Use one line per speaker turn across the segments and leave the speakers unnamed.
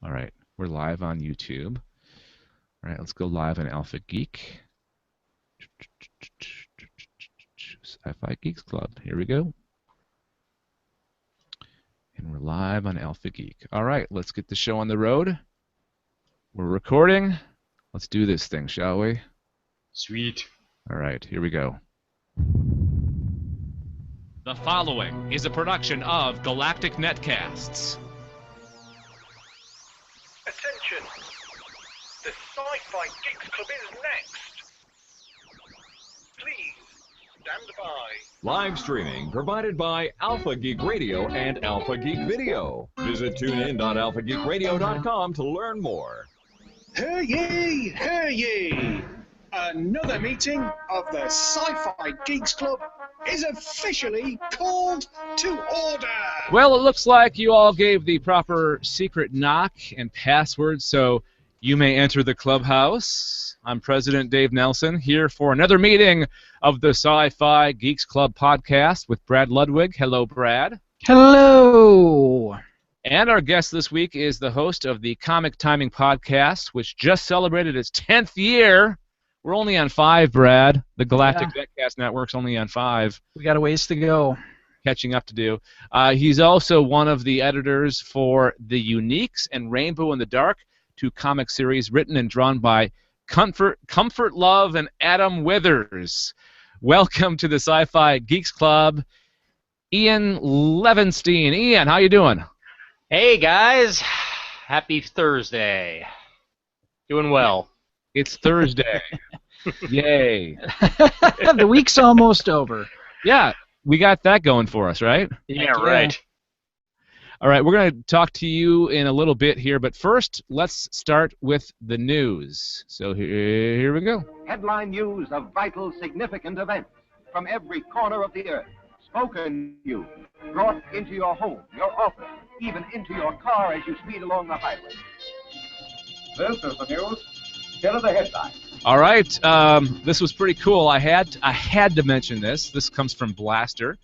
All right, we're live on YouTube. All right, let's go live on Alpha Geek. Sci-Fi Geeks Club. Here we go. And we're live on Alpha Geek. All right, let's get the show on the road. We're recording. Let's do this thing, shall we?
Sweet.
All right, here we go. The following is a production of Galactic Netcasts.
Attention! The Sci-Fi Geeks Club is next! Please, stand by.
Live streaming provided by Alpha Geek Radio and Alpha Geek Video. Visit tunein.alphageekradio.com to learn more.
Hear ye, hear ye! Another meeting of the Sci-Fi Geeks Club is officially called to order!
Well, it looks like you all gave the proper secret knock and password, so you may enter the clubhouse. I'm President Dave Nelson, here for another meeting of the Sci-Fi Geeks Club podcast with Brad Ludwig. Hello, Brad.
Hello!
And our guest this week is the host of the Comic Timing podcast, which just celebrated its 10th year. We're only on 5, Brad. The Galactic Netcast Network's only on 5.
We got a ways to go.
Catching up to do. He's also one of the editors for The Uniques and Rainbow in the Dark, 2 comic series written and drawn by Comfort Love and Adam Withers. Welcome to the Sci-Fi Geeks Club, Ian Levenstein. Ian, how you doing?
Hey guys, happy Thursday. Doing well.
It's Thursday. Yay.
The week's almost over.
Yeah, we got that going for us, right?
Yeah, right.
All right, we're going to talk to you in a little bit here, but first, let's start with the news. So here we go.
Headline news of vital, significant events from every corner of the earth. Spoken news brought into your home, your office, even into your car as you speed along the highway. This is the news. Here are the headlines.
All right, this was pretty cool. I had to mention this. This comes from Blaster.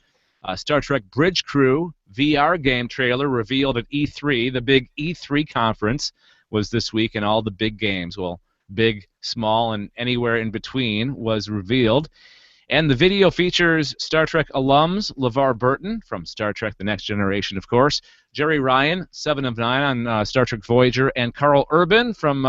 Star Trek Bridge Crew VR game trailer revealed at E3. The big E3 conference was this week, and all the big games, well, big, small, and anywhere in between, was revealed. And the video features Star Trek alums LeVar Burton from Star Trek The Next Generation, of course, Jerry Ryan, 7 of 9 on Star Trek Voyager, and Carl Urban from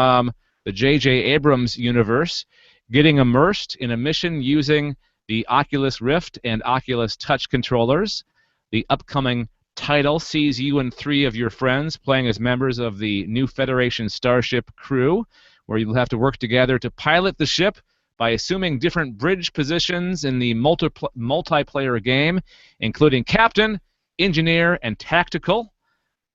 the J.J. Abrams universe, getting immersed in a mission using the Oculus Rift and Oculus Touch controllers. The upcoming title sees you and 3 of your friends playing as members of the New Federation Starship crew, where you'll have to work together to pilot the ship by assuming different bridge positions in the multiplayer game, including captain, engineer, and tactical.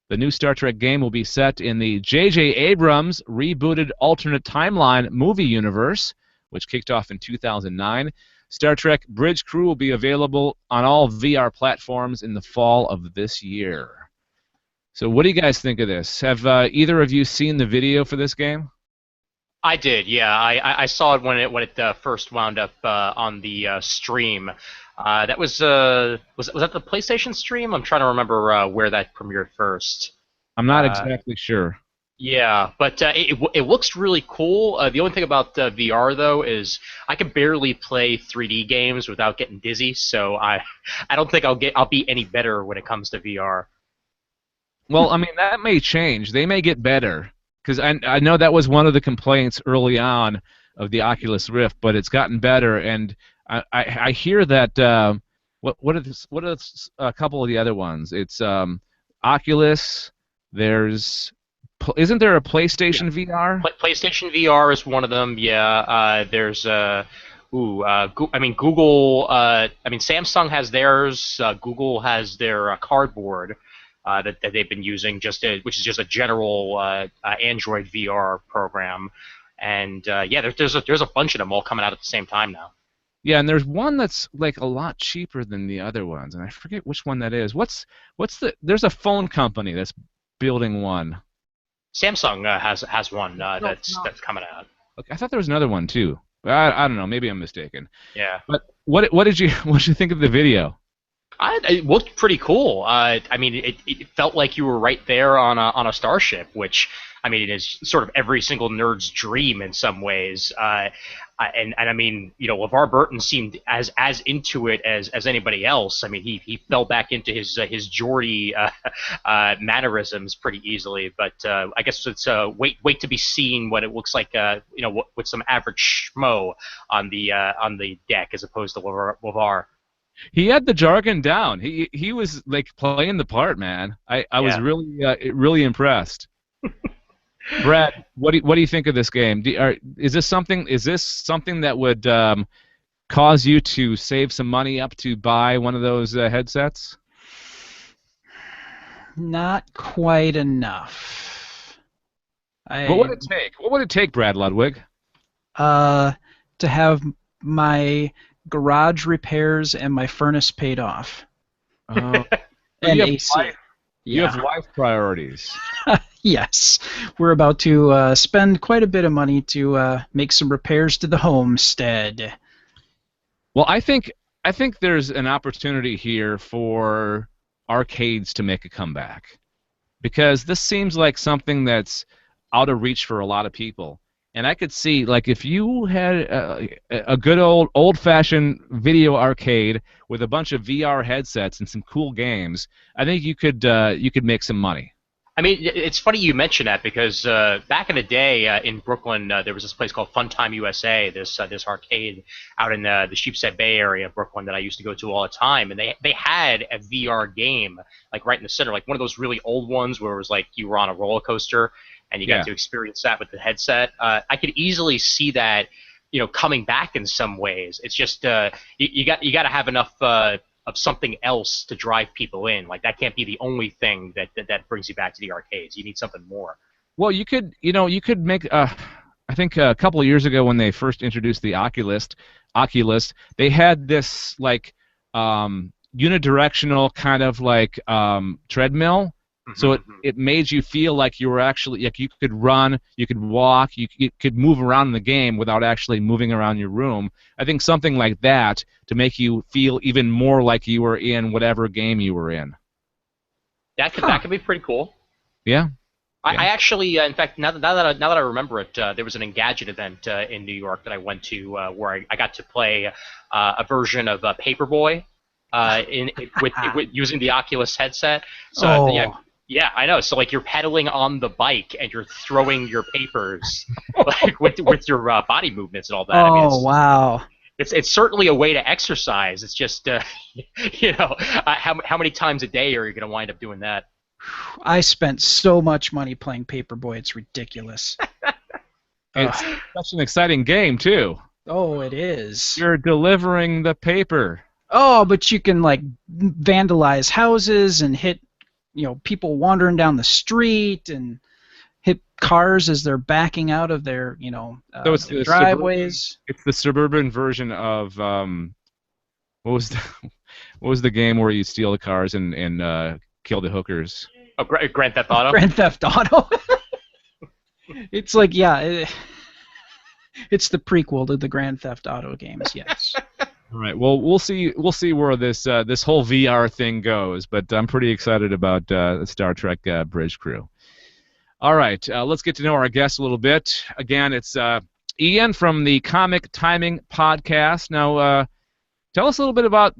The new Star Trek game will be set in the J.J. Abrams rebooted alternate timeline movie universe, which kicked off in 2009. Star Trek Bridge Crew will be available on all VR platforms in the fall of this year. So what do you guys think of this? Have either of you seen the video for this game?
I did, yeah. I saw it when it first wound up on the stream. That was that the PlayStation stream? I'm trying to remember where that premiered first.
I'm not exactly sure.
Yeah, but it looks really cool. The only thing about VR though is I can barely play 3D games without getting dizzy, so I don't think I'll be any better when it comes to VR.
Well, I mean that may change. They may get better because I know that was one of the complaints early on of the Oculus Rift, but it's gotten better, and I hear that what are a couple of the other ones? It's Oculus. Isn't there a PlayStation VR?
PlayStation VR is one of them. Yeah. There's Google. Samsung has theirs. Google has their Cardboard that they've been using, which is just a general Android VR program. And there's a bunch of them all coming out at the same time now.
Yeah, and there's one that's like a lot cheaper than the other ones, and I forget which one that is. There's a phone company that's building one.
Samsung has one that's coming out.
Okay, I thought there was another one too. I don't know. Maybe I'm mistaken.
Yeah.
But what did you think of the video?
It looked pretty cool. I mean, it felt like you were right there on a starship, which I mean is sort of every single nerd's dream in some ways. And I mean, you know, LeVar Burton seemed as into it as anybody else. I mean, he fell back into his Geordie mannerisms pretty easily. But I guess it's wait to be seen what it looks like. You know, with some average schmo on the deck as opposed to LeVar.
He had the jargon down. He was like playing the part, man. I was really impressed. Brad, what do you think of this game? Is this something that would cause you to save some money up to buy one of those headsets?
Not quite enough.
What would it take? What would it take, Brad Ludwig?
To have my garage repairs and my furnace paid off.
And
AC.
You have life priorities.
Yes, we're about to spend quite a bit of money to make some repairs to the homestead.
Well, I think there's an opportunity here for arcades to make a comeback, because this seems like something that's out of reach for a lot of people. And I could see, like, if you had a good old-fashioned video arcade with a bunch of VR headsets and some cool games, I think you could make some money.
I mean, it's funny you mention that because back in the day in Brooklyn, there was this place called Funtime USA, this arcade out in the Sheepshead Bay area of Brooklyn that I used to go to all the time, and they had a VR game like right in the center, like one of those really old ones where it was like you were on a roller coaster and you got to experience that with the headset. I could easily see that, you know, coming back in some ways. It's just you got to have enough of something else to drive people in. Like that can't be the only thing that brings you back to the arcades. You need something more.
Well, you could make. I think a couple of years ago when they first introduced the Oculus, they had this like unidirectional kind of like treadmill. So it made you feel like you were actually, like, you could run, you could walk, you could move around in the game without actually moving around your room. I think something like that to make you feel even more like you were in whatever game you were in.
That could be pretty cool.
Yeah.
I actually, in fact, now that I remember it, there was an Engadget event in New York that I went to where I got to play a version of Paperboy with using the Oculus headset. So yeah, I know. So like you're pedaling on the bike and you're throwing your papers like with your body movements and all that. I mean,
Wow.
It's certainly a way to exercise. It's just you know, how many times a day are you going to wind up doing that?
I spent so much money playing Paperboy. It's ridiculous.
It's such an exciting game too.
Oh, it is.
You're delivering the paper.
Oh, but you can like vandalize houses and hit, you know, people wandering down the street and hit cars as they're backing out of their, you know,
so it's
their driveways.
It's the suburban version of what was the game where you steal the cars and kill the hookers?
Oh, Grand Theft Auto.
Grand Theft Auto. It's like, it's the prequel to the Grand Theft Auto games. Yes.
All right. Well, we'll see where this whole VR thing goes, but I'm pretty excited about the Star Trek Bridge Crew. All right. Let's get to know our guests a little bit. Again, it's Ian from the Comic Timing Podcast. Now, tell us a little bit about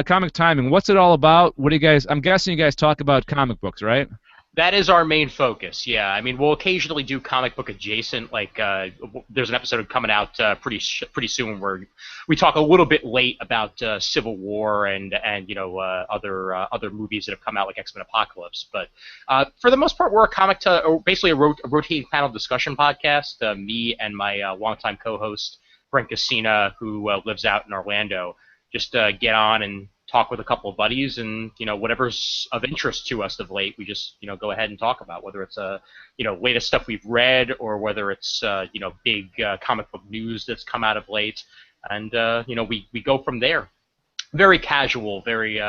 Comic Timing. What's it all about? What do you guys? I'm guessing you guys talk about comic books, right?
That is our main focus, yeah. I mean, we'll occasionally do comic book adjacent. Like, there's an episode coming out pretty soon where we talk a little bit late about Civil War and you know other movies that have come out like X-Men Apocalypse. But for the most part, we're basically a rotating panel discussion podcast. Me and my longtime co-host Brent Cassina, who lives out in Orlando, just get on and talk with a couple of buddies, and you know whatever's of interest to us of late, we just go ahead and talk about, whether it's latest stuff we've read or whether it's big comic book news that's come out of late, and we go from there. Very casual, very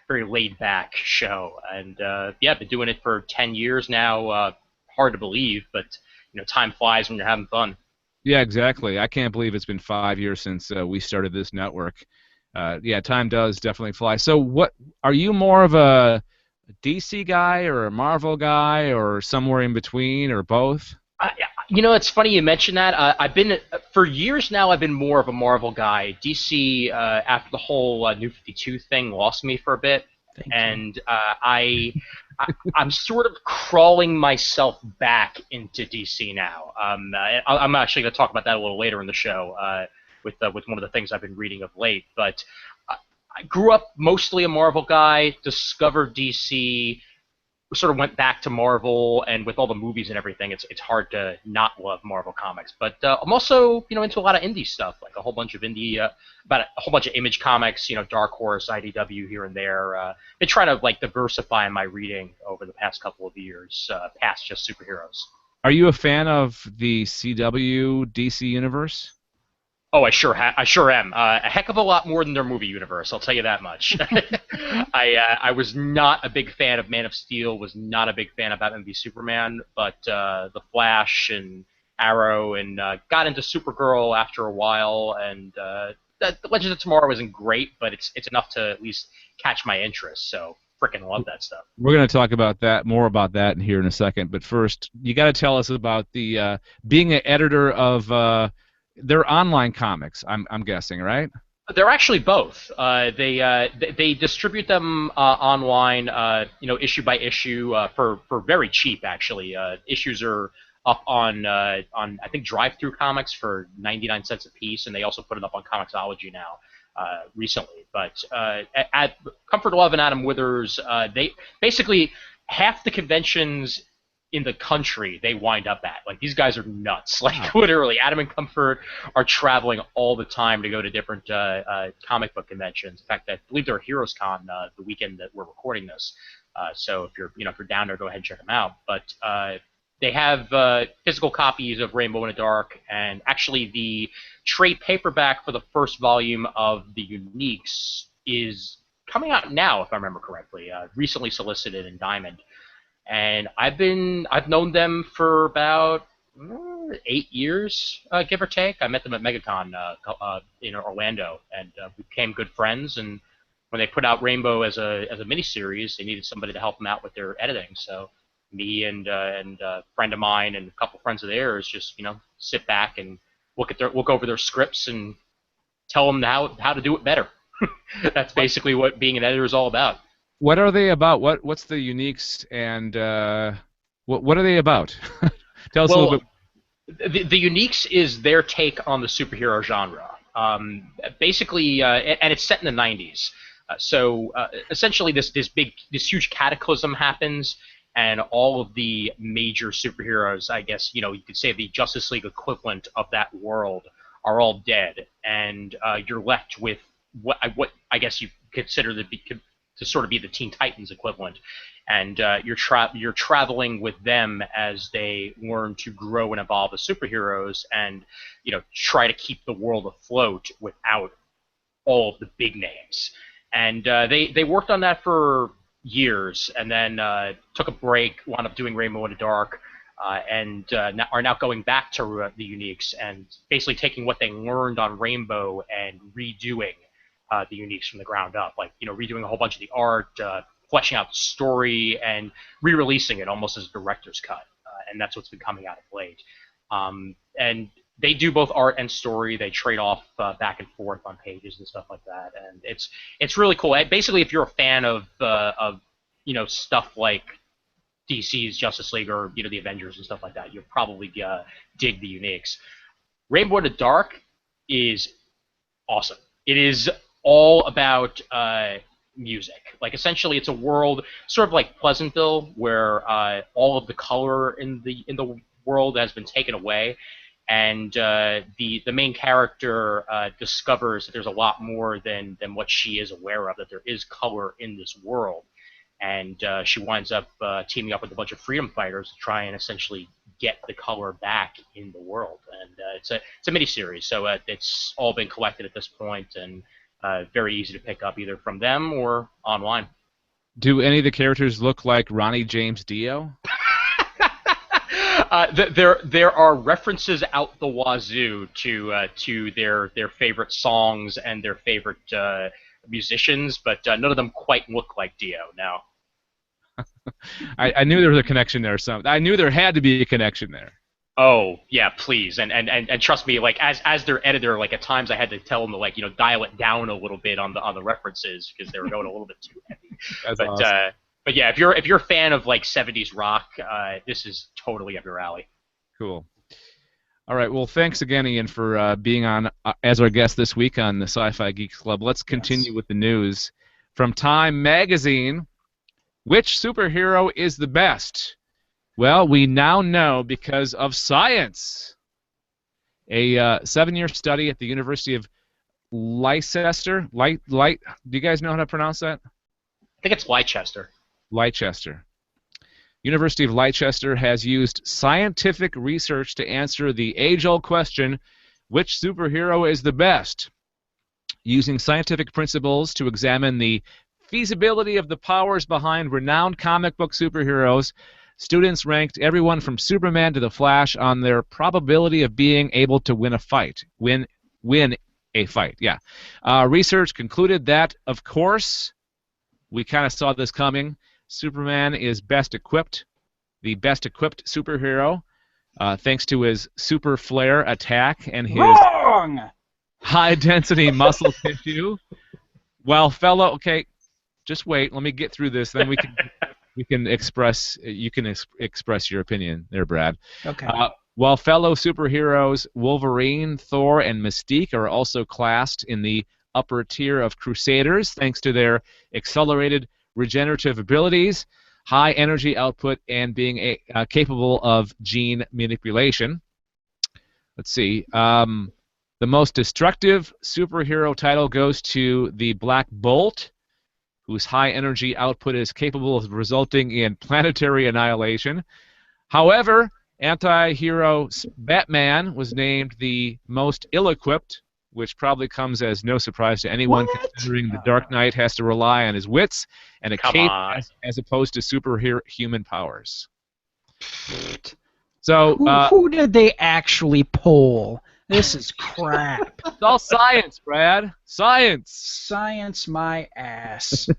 laid back show, and been doing it for 10 years now. Hard to believe, but time flies when you're having fun.
Yeah, exactly. I can't believe it's been 5 years since we started this network. Yeah, time does definitely fly. So, what are you more of a DC guy or a Marvel guy or somewhere in between or both?
It's funny you mentioned that. I've been for years now. I've been more of a Marvel guy. DC, after the whole New 52 thing, lost me for a bit, and I'm sort of crawling myself back into DC now. I'm actually going to talk about that a little later in the show with one of the things I've been reading of late. But I grew up mostly a Marvel guy. Discovered DC. Sort of went back to Marvel, and with all the movies and everything, it's hard to not love Marvel comics. But I'm also into a lot of indie stuff, like a whole bunch of about a whole bunch of Image comics, Dark Horse, IDW here and there. Been trying to diversify my reading over the past couple of years, past just superheroes.
Are you a fan of the CW DC universe?
Oh, I sure am. A heck of a lot more than their movie universe, I'll tell you that much. I was not a big fan of Man of Steel, was not a big fan of Batman v Superman, but The Flash and Arrow, and got into Supergirl after a while, and Legends of Tomorrow isn't great, but it's enough to at least catch my interest, so freaking love that stuff.
We're going to talk about that, more about that here in a second, but first, you got to tell us about the being an editor of they're online comics, I'm guessing, right?
They're actually both. They distribute them online, issue by issue, for very cheap. Actually, issues are up on I think Drive-Thru Comics for 99 cents a piece, and they also put it up on Comixology now recently. But at Comfort Love and Adam Withers, they basically half the conventions in the country they wind up at. These guys are nuts. Literally, Adam and Comfort are traveling all the time to go to different comic book conventions. In fact, I believe they're at Heroes Con the weekend that we're recording this. So if you're down there, go ahead and check them out. But they have physical copies of Rainbow in the Dark, and actually the trade paperback for the first volume of the Uniques is coming out now, if I remember correctly. Recently solicited in Diamond. And I've known them for about 8 years, give or take. I met them at MegaCon in Orlando, and we became good friends. And when they put out Rainbow as a miniseries, they needed somebody to help them out with their editing. So me and a friend of mine and a couple friends of theirs just sit back and look over their scripts and tell them how to do it better. That's basically what being an editor is all about.
What are they about? What's the Uniques, and what are they about? Tell us a little bit.
The Uniques is their take on the superhero genre. Basically, and it's set in the 90s. So essentially, this huge cataclysm happens, and all of the major superheroes, I guess you could say the Justice League equivalent of that world, are all dead, and you're left with what I guess you consider to sort of be the Teen Titans equivalent, and you're traveling with them as they learn to grow and evolve as superheroes, and try to keep the world afloat without all of the big names. And they worked on that for years, and then took a break, wound up doing Rainbow in the Dark, and are now going back to the Uniques and basically taking what they learned on Rainbow and redoing the Uniques from the ground up, redoing a whole bunch of the art, fleshing out the story, and re-releasing it almost as a director's cut. And that's what's been coming out of late. And they do both art and story. They trade off back and forth on pages and stuff like that. And it's really cool. Basically, if you're a fan of stuff like DC's Justice League or the Avengers and stuff like that, you'll probably dig the Uniques. Rainbow in the Dark is awesome. It is all about music. Essentially, it's a world sort of like Pleasantville, where all of the color in the world has been taken away, and the main character discovers that there's a lot more than what she is aware of. That there is color in this world, and she winds up teaming up with a bunch of freedom fighters to try and essentially get the color back in the world. And it's a miniseries, so it's all been collected at this point, and very easy to pick up either from them or online.
Do any of the characters look like Ronnie James Dio?
There are references out the wazoo to their favorite songs and their favorite musicians, but none of them quite look like Dio. No.
I knew there was a connection there. I knew there had to be a connection there.
Oh yeah, please, and trust me, like as their editor, like at times I had to tell them to, like, dial it down a little bit on the references because they were going a little bit too heavy.
That's
but
awesome.
but yeah, if you're a fan of like 70s rock, this is totally up your alley.
Cool. All right. Well, thanks again, Ian, for being on as our guest this week on the Sci-Fi Geeks Club. Let's continue with the news from Time Magazine. Which superhero is the best? Well, we now know because of science. A 7-year study at the University of Leicester. Do you guys know how to pronounce that?
I think it's Leicester.
Leicester. University of Leicester has used scientific research to answer the age-old question, which superhero is the best? Using scientific principles to examine the feasibility of the powers behind renowned comic book superheroes, students ranked everyone from Superman to the Flash on their probability of being able to win a fight. Win a fight, yeah. Research concluded that, of course, we kind of saw this coming. Superman is best equipped, the best equipped superhero, thanks to his super flare attack and his high-density muscle tissue. Well, okay, just wait. Let me get through this, then we can express. You can express your opinion there, Brad.
Okay.
While fellow superheroes Wolverine, Thor, and Mystique are also classed in the upper tier of Crusaders, thanks to their accelerated regenerative abilities, high energy output, and being capable of gene manipulation. Let's see. The most destructive superhero title goes to the Black Bolt, whose high energy output is capable of resulting in planetary annihilation. However, anti-hero Batman was named the most ill-equipped, which probably comes as no surprise to anyone, considering the Dark Knight has to rely on his wits and a cape as opposed to superhuman powers. So,
who did they actually poll? This is crap.
It's all science, Brad. Science.
Science my ass.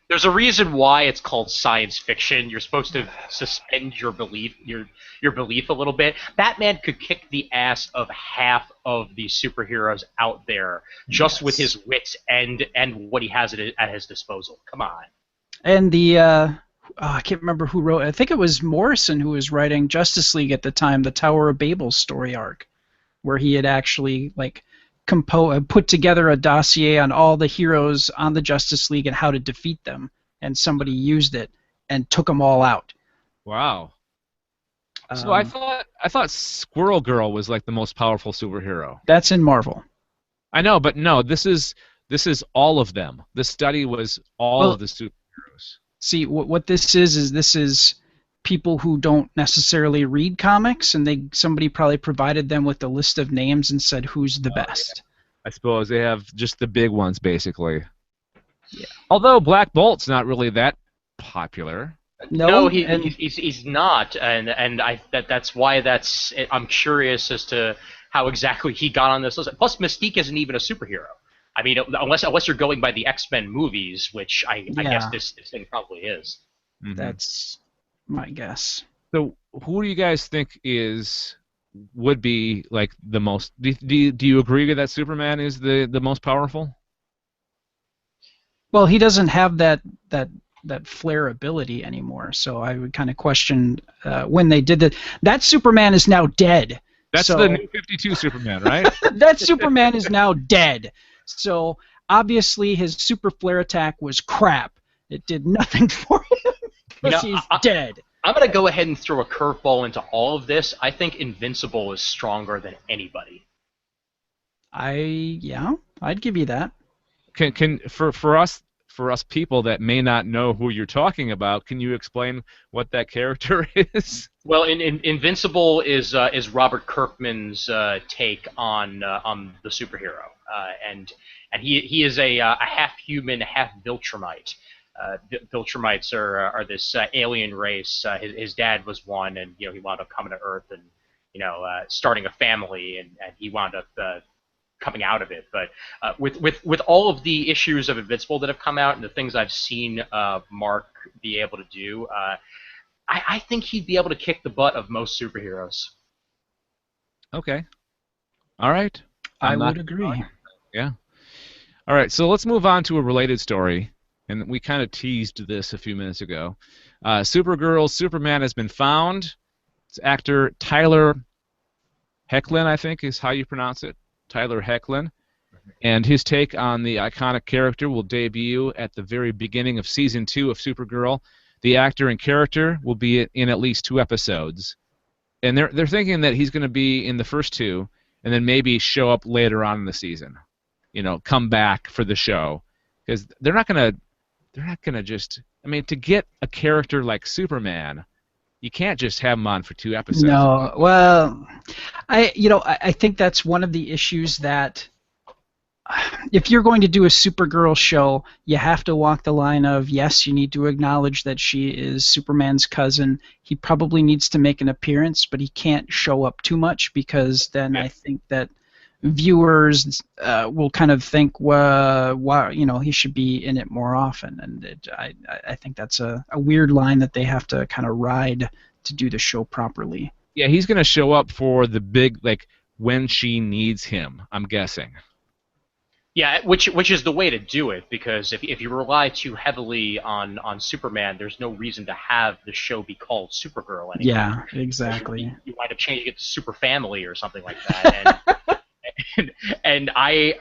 There's a reason why it's called science fiction. You're supposed to suspend your belief a little bit. Batman could kick the ass of half of the superheroes out there just with his wits and what he has at his disposal. Come on.
And the I can't remember who wrote it. I think it was Morrison who was writing Justice League at the time, the Tower of Babel story arc, where he had actually put together a dossier on all the heroes on the Justice League and how to defeat them, and somebody used it and took them all out.
Wow. So I thought Squirrel Girl was like the most powerful superhero.
That's in Marvel.
I know, but no, this is all of them. The study was all of the superheroes.
See, what this is people who don't necessarily read comics, and somebody probably provided them with a list of names and said who's the best.
Yeah. I suppose they have just the big ones, basically.
Yeah.
Although Black Bolt's not really that popular.
No, he's not, and that's why I'm curious as to how exactly he got on this list. Plus, Mystique isn't even a superhero. I mean, unless you're going by the X-Men movies, which I guess this thing probably is.
Mm-hmm.
That's my guess.
So, who do you guys think would be like the most? Do you agree that Superman is the most powerful?
Well, he doesn't have that flare ability anymore, so I would kind of question when they did that. That Superman is now dead.
That's the new 52 Superman, right?
That Superman is now dead. So obviously his super flare attack was crap. It did nothing for him because he's dead.
I'm going to go ahead and throw a curveball into all of this. I think Invincible is stronger than anybody.
I'd give you that.
For us people that may not know who you're talking about, can you explain what that character is?
Well, Invincible is Robert Kirkman's take on the superhero, and he is a half human, half Viltrumite. Viltrumites are this alien race. His dad was one, and he wound up coming to Earth and starting a family, and he wound up coming out of it. But with all of the issues of Invincible that have come out and the things I've seen Mark be able to do, I think he'd be able to kick the butt of most superheroes.
Okay. All right.
I would agree.
Yeah. All right, so let's move on to a related story. And we kind of teased this a few minutes ago. Supergirl's Superman has been found. It's actor Tyler Hoechlin, I think is how you pronounce it. Tyler Hoechlin. And his take on the iconic character will debut at the very beginning of Season 2 of Supergirl. The actor and character will be in at least 2 episodes. And they're thinking that he's going to be in the first 2 and then maybe show up later on in the season. Come back for the show. Because they're not going to just... I mean, to get a character like Superman, you can't just have him on for 2 episodes.
No, well, I think that's one of the issues that if you're going to do a Supergirl show, you have to walk the line of, yes, you need to acknowledge that she is Superman's cousin. He probably needs to make an appearance, but he can't show up too much because then I think that viewers will kind of think, well, he should be in it more often, and I think that's a weird line that they have to kind of ride to do the show properly.
Yeah, he's going to show up for the big, when she needs him, I'm guessing.
Yeah, which is the way to do it, because if you rely too heavily on Superman, there's no reason to have the show be called Supergirl anymore.
Yeah, exactly.
You might have changed it to Super Family or something like that. And I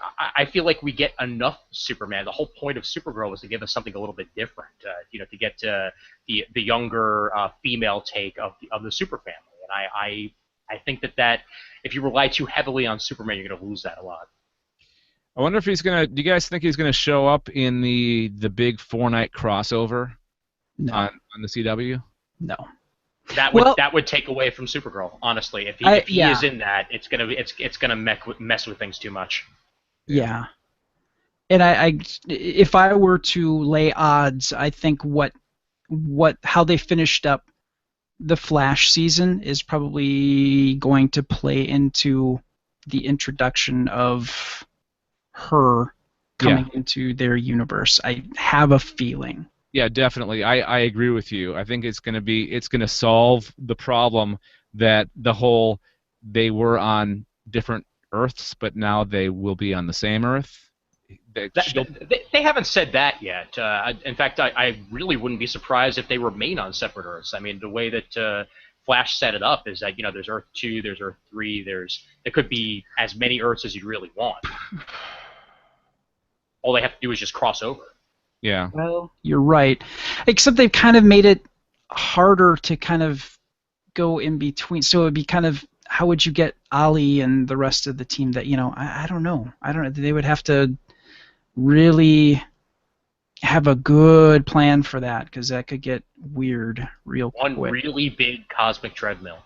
feel like we get enough Superman. The whole point of Supergirl was to give us something a little bit different, to get to the younger female take of the Super Family. And I think that if you rely too heavily on Superman, you're going to lose that a lot.
I wonder if he's going to... Do you guys think he's going to show up in the big 4-night crossover on the CW?
No.
That would take away from Supergirl, honestly. If he is in that, it's gonna mess with things too much.
Yeah, and if I were to lay odds, I think how they finished up the Flash season is probably going to play into the introduction of her coming into their universe. I have a feeling.
Yeah, definitely. I agree with you. I think it's going to solve the problem that they were on different Earths, but now they will be on the same Earth.
They haven't said that yet. In fact, I really wouldn't be surprised if they remain on separate Earths. I mean, the way that Flash set it up is that there's Earth 2, there's Earth 3, there could be as many Earths as you really want. All they have to do is just cross over.
Yeah.
Well, you're right. Except they've kind of made it harder to kind of go in between. So it would be kind of, how would you get Ali and the rest of the team that, I don't know. They would have to really have a good plan for that, because that could get weird real quick.
One really big cosmic treadmill.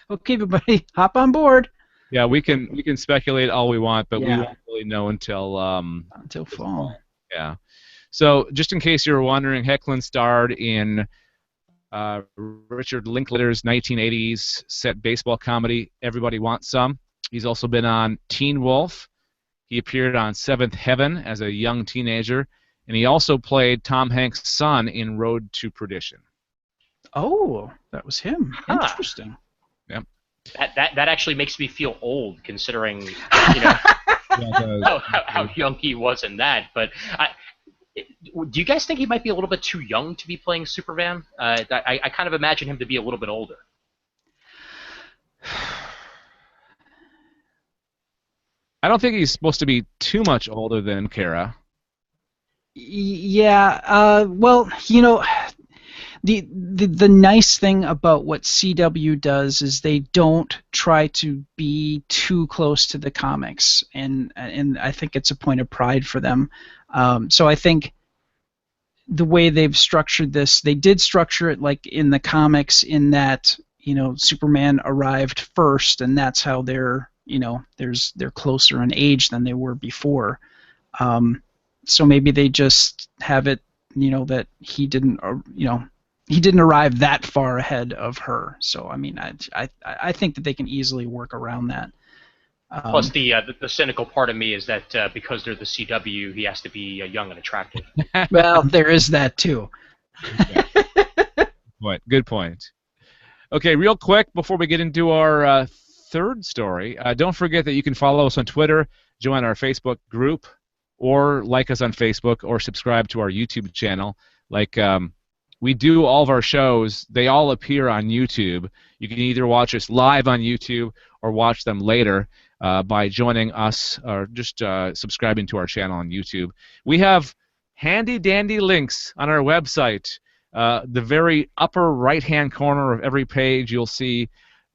Okay, everybody, hop on board.
Yeah, we can speculate all we want, but we won't really know until
fall.
Yeah. So just in case you were wondering, Hoechlin starred in Richard Linklater's 1980s set baseball comedy Everybody Wants Some. He's also been on Teen Wolf. He appeared on Seventh Heaven as a young teenager, and he also played Tom Hanks' son in Road to Perdition.
Oh, that was him.
Huh.
Interesting.
Yep.
That actually makes me feel old, considering how young he was in that. But do you guys think he might be a little bit too young to be playing Superman? I kind of imagine him to be a little bit older.
I don't think he's supposed to be too much older than Kara.
Yeah. Well, the nice thing about what CW does is they don't try to be too close to the comics, and I think it's a point of pride for them. So I think the way they've structured this, they did structure it like in the comics, in that Superman arrived first, and that's how they're closer in age than they were before. So maybe they just have it, that he didn't, he didn't arrive that far ahead of her. So I mean, I think that they can easily work around that.
Plus, the cynical part of me is that because they're the CW, he has to be young and attractive.
Well, there is that too.
Good point. Okay, real quick before we get into our third story, don't forget that you can follow us on Twitter, join our Facebook group, or like us on Facebook, or subscribe to our YouTube channel. Like we do all of our shows, they all appear on YouTube. You can either watch us live on YouTube or watch them later by joining us or just subscribing to our channel on YouTube. We have handy-dandy links on our website. The very upper right-hand corner of every page, you'll see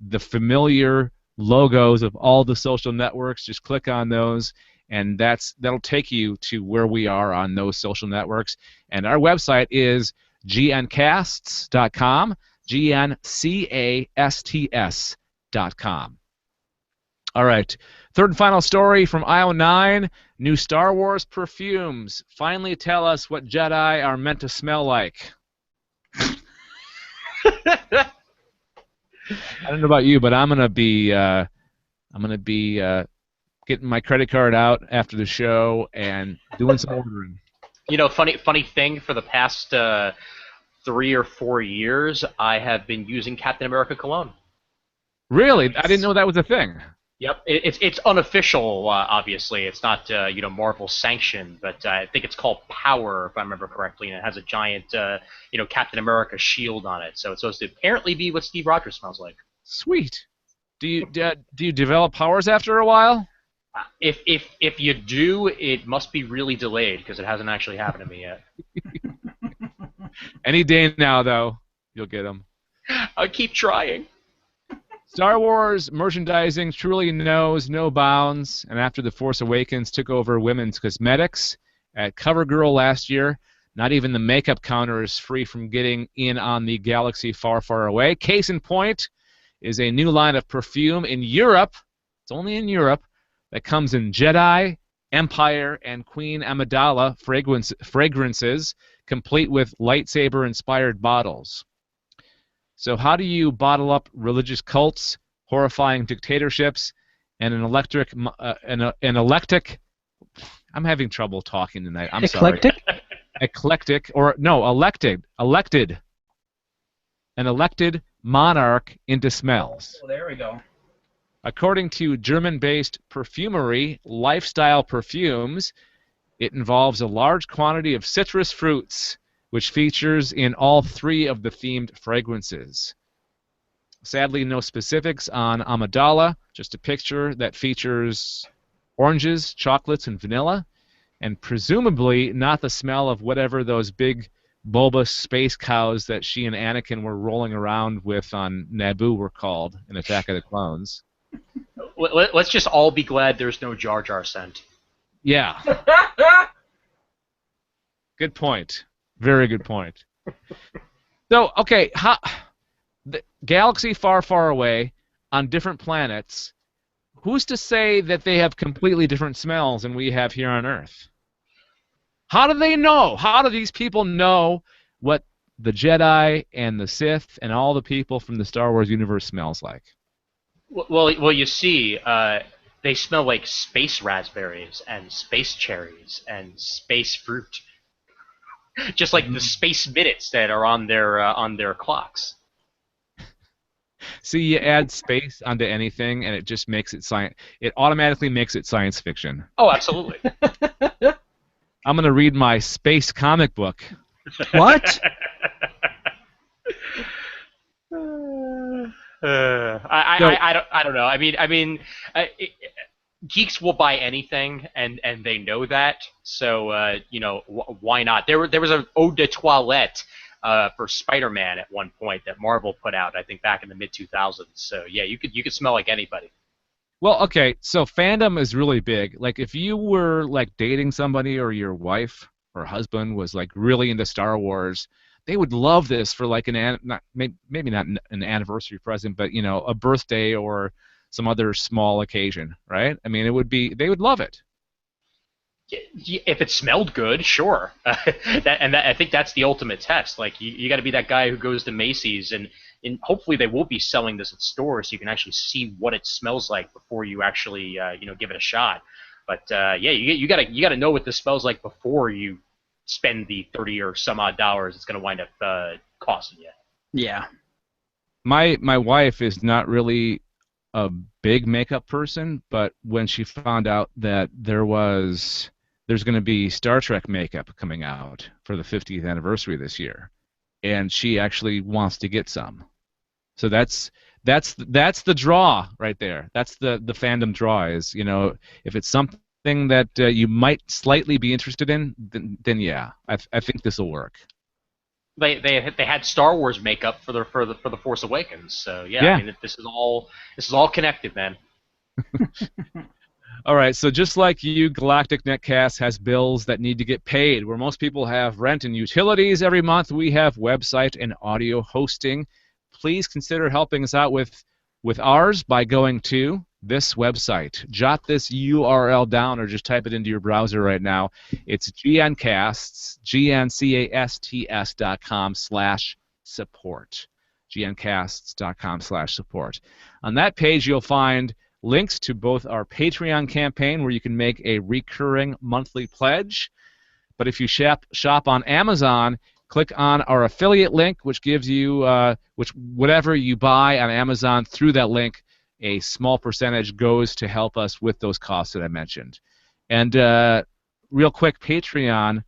the familiar logos of all the social networks. Just click on those, and that'll take you to where we are on those social networks. And our website is gncasts.com, gncasts.com. All right, third and final story from Aisle 9. New Star Wars perfumes finally tell us what Jedi are meant to smell like. I don't know about you, but I'm gonna be getting my credit card out after the show and doing some ordering.
Funny thing. For the past 3 or 4 years, I have been using Captain America cologne.
Really? I didn't know that was a thing.
Yep, it's unofficial. Obviously, it's not Marvel sanctioned, but I think it's called Power, if I remember correctly, and it has a giant Captain America shield on it. So it's supposed to apparently be what Steve Rogers smells like.
Sweet. Do you develop powers after a while?
If you do, it must be really delayed because it hasn't actually happened to me yet.
Any day now, though, you'll get them.
I'll keep trying.
Star Wars merchandising truly knows no bounds, and after The Force Awakens took over women's cosmetics at CoverGirl last year, not even the makeup counter is free from getting in on the galaxy far, far away. Case in point is a new line of perfume in Europe, it's only in Europe, that comes in Jedi, Empire, and Queen Amidala fragrances, complete with lightsaber-inspired bottles. So how do you bottle up religious cults, horrifying dictatorships, and an electric... I'm having trouble talking tonight. I'm
Eclectic?
sorry. Eclectic, or no, elected. An elected monarch into smells.
Oh, there we go.
According to German-based perfumery Lifestyle Perfumes, it involves a large quantity of citrus fruits, which features in all 3 of the themed fragrances. Sadly, no specifics on Amidala, just a picture that features oranges, chocolates, and vanilla, and presumably not the smell of whatever those big bulbous space cows that she and Anakin were rolling around with on Naboo were called in Attack of the Clones.
Let's just all be glad there's no Jar Jar scent.
Yeah. Good point. Very good point. So, okay, the galaxy far, far away, on different planets, who's to say that they have completely different smells than we have here on Earth? How do they know? How do these people know what the Jedi and the Sith and all the people from the Star Wars universe smells like?
Well, you see, they smell like space raspberries and space cherries and space fruit. Just like the space minutes that are on their clocks.
See, you add space onto anything, and it just makes it science. It automatically makes it science fiction.
Oh, absolutely.
I'm gonna read my space comic book.
What?
I don't know. I mean, Geeks will buy anything, and they know that. So why not? There was an eau de toilette for Spider-Man at one point that Marvel put out, I think back in the mid-2000s. So yeah, you could smell like anybody.
Well, okay, so fandom is really big. Like, if you were like dating somebody, or your wife or husband was like really into Star Wars, they would love this for like maybe not an anniversary present, but a birthday or some other small occasion, right? I mean, they would love it.
If it smelled good, sure. I think that's the ultimate test. Like you got to be that guy who goes to Macy's and hopefully they will be selling this at stores so you can actually see what it smells like before you actually give it a shot. But yeah, you gotta know what this smells like before you spend the $30 or some odd dollars it's gonna wind up costing you.
Yeah.
My wife is not really a big makeup person, but when she found out that there's going to be Star Trek makeup coming out for the 50th anniversary this year, and she actually wants to get some. So that's the draw right there. That's the fandom draw is, if it's something that you might slightly be interested in, then yeah, I think this will work.
They had Star Wars makeup for the Force Awakens, so yeah. I mean, this is all connected, man.
All right, so just like you, Galactic Netcast has bills that need to get paid. Where most people have rent and utilities every month, we have website and audio hosting. Please consider helping us out with ours by going to this website. Jot this URL down or just type it into your browser right now. It's gncasts.com/support. gncasts.com/support. On that page, you'll find links to both our Patreon campaign, where you can make a recurring monthly pledge. But if you shop on Amazon, click on our affiliate link, which gives you whatever you buy on Amazon through that link, a small percentage goes to help us with those costs that I mentioned. And real quick, Patreon,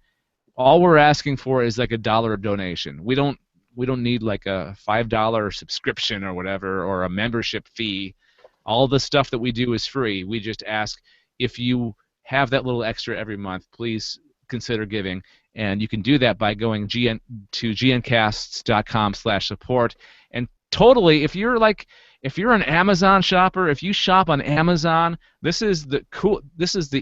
all we're asking for is like $1 donation. We don't need like a $5 subscription or whatever, or a membership fee. All the stuff that we do is free. We just ask if you have that little extra every month, please consider giving. And you can do that by going to gncasts.com/support. And totally, if you're an Amazon shopper, if you shop on Amazon, this is the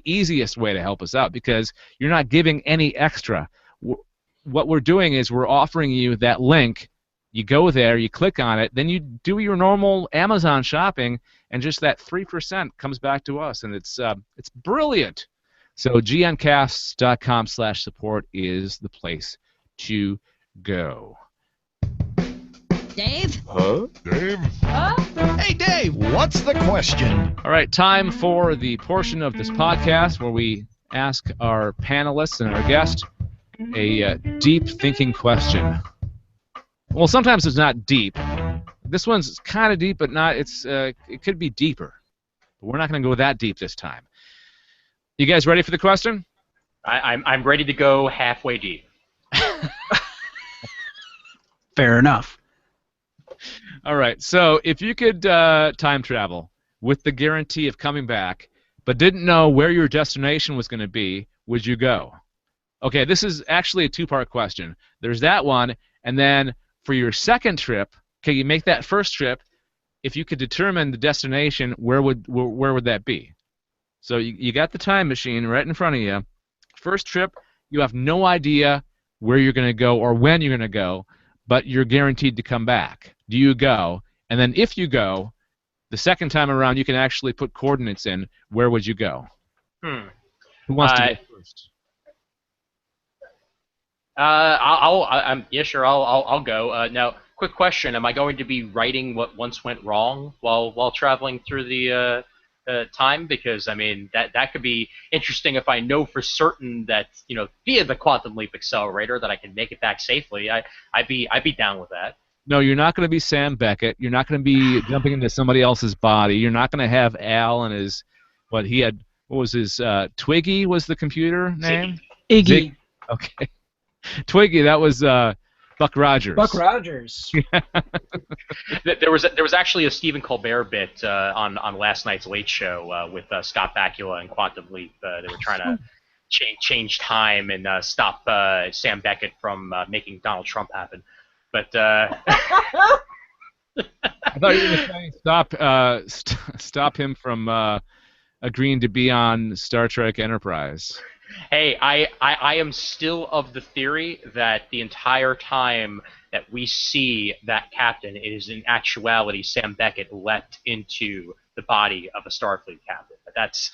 easiest way to help us out, because you're not giving any extra. What we're doing is we're offering you that link. You go there, you click on it, then you do your normal Amazon shopping, and just that 3% comes back to us, and it's brilliant. So gncasts.com/support is the place to go.
Dave?
Huh? Dave?
Huh?
Hey, Dave, what's the question?
All right, time for the portion of this podcast where we ask our panelists and our guest a deep thinking question. Well, sometimes it's not deep. This one's kind of deep, but not. It could be deeper. But we're not going to go that deep this time. You guys ready for the question?
I'm ready to go halfway deep.
Fair enough.
All right. So if you could time travel with the guarantee of coming back, but didn't know where your destination was going to be, would you go? Okay, this is actually a two-part question. There's that one, and then for your second trip, okay, you make that first trip. If you could determine the destination, where would that be? So you got the time machine right in front of you. First trip, you have no idea where you're going to go or when you're going to go, but you're guaranteed to come back. Do you go? And then if you go, the second time around, you can actually put coordinates in. Where would you go? Who wants to go first?
Sure. I'll go. Now, quick question: am I going to be writing what once went wrong while traveling through the time? Because I mean, that could be interesting if I know for certain that via the quantum leap accelerator that I can make it back safely. I'd be down with that.
No, you're not going to be Sam Beckett. You're not going to be jumping into somebody else's body. You're not going to have Al and his what was his Twiggy was the computer name?
Iggy.
Okay. Twiggy, that was Buck Rogers.
Buck Rogers.
There was actually a Stephen Colbert bit on last night's Late Show with Scott Bakula and Quantum Leap. They were trying to change time and stop Sam Beckett from making Donald Trump happen. But
I thought you were saying stop him from agreeing to be on Star Trek Enterprise.
Hey, I am still of the theory that the entire time that we see that captain is in actuality Sam Beckett leapt into the body of a Starfleet captain. But that's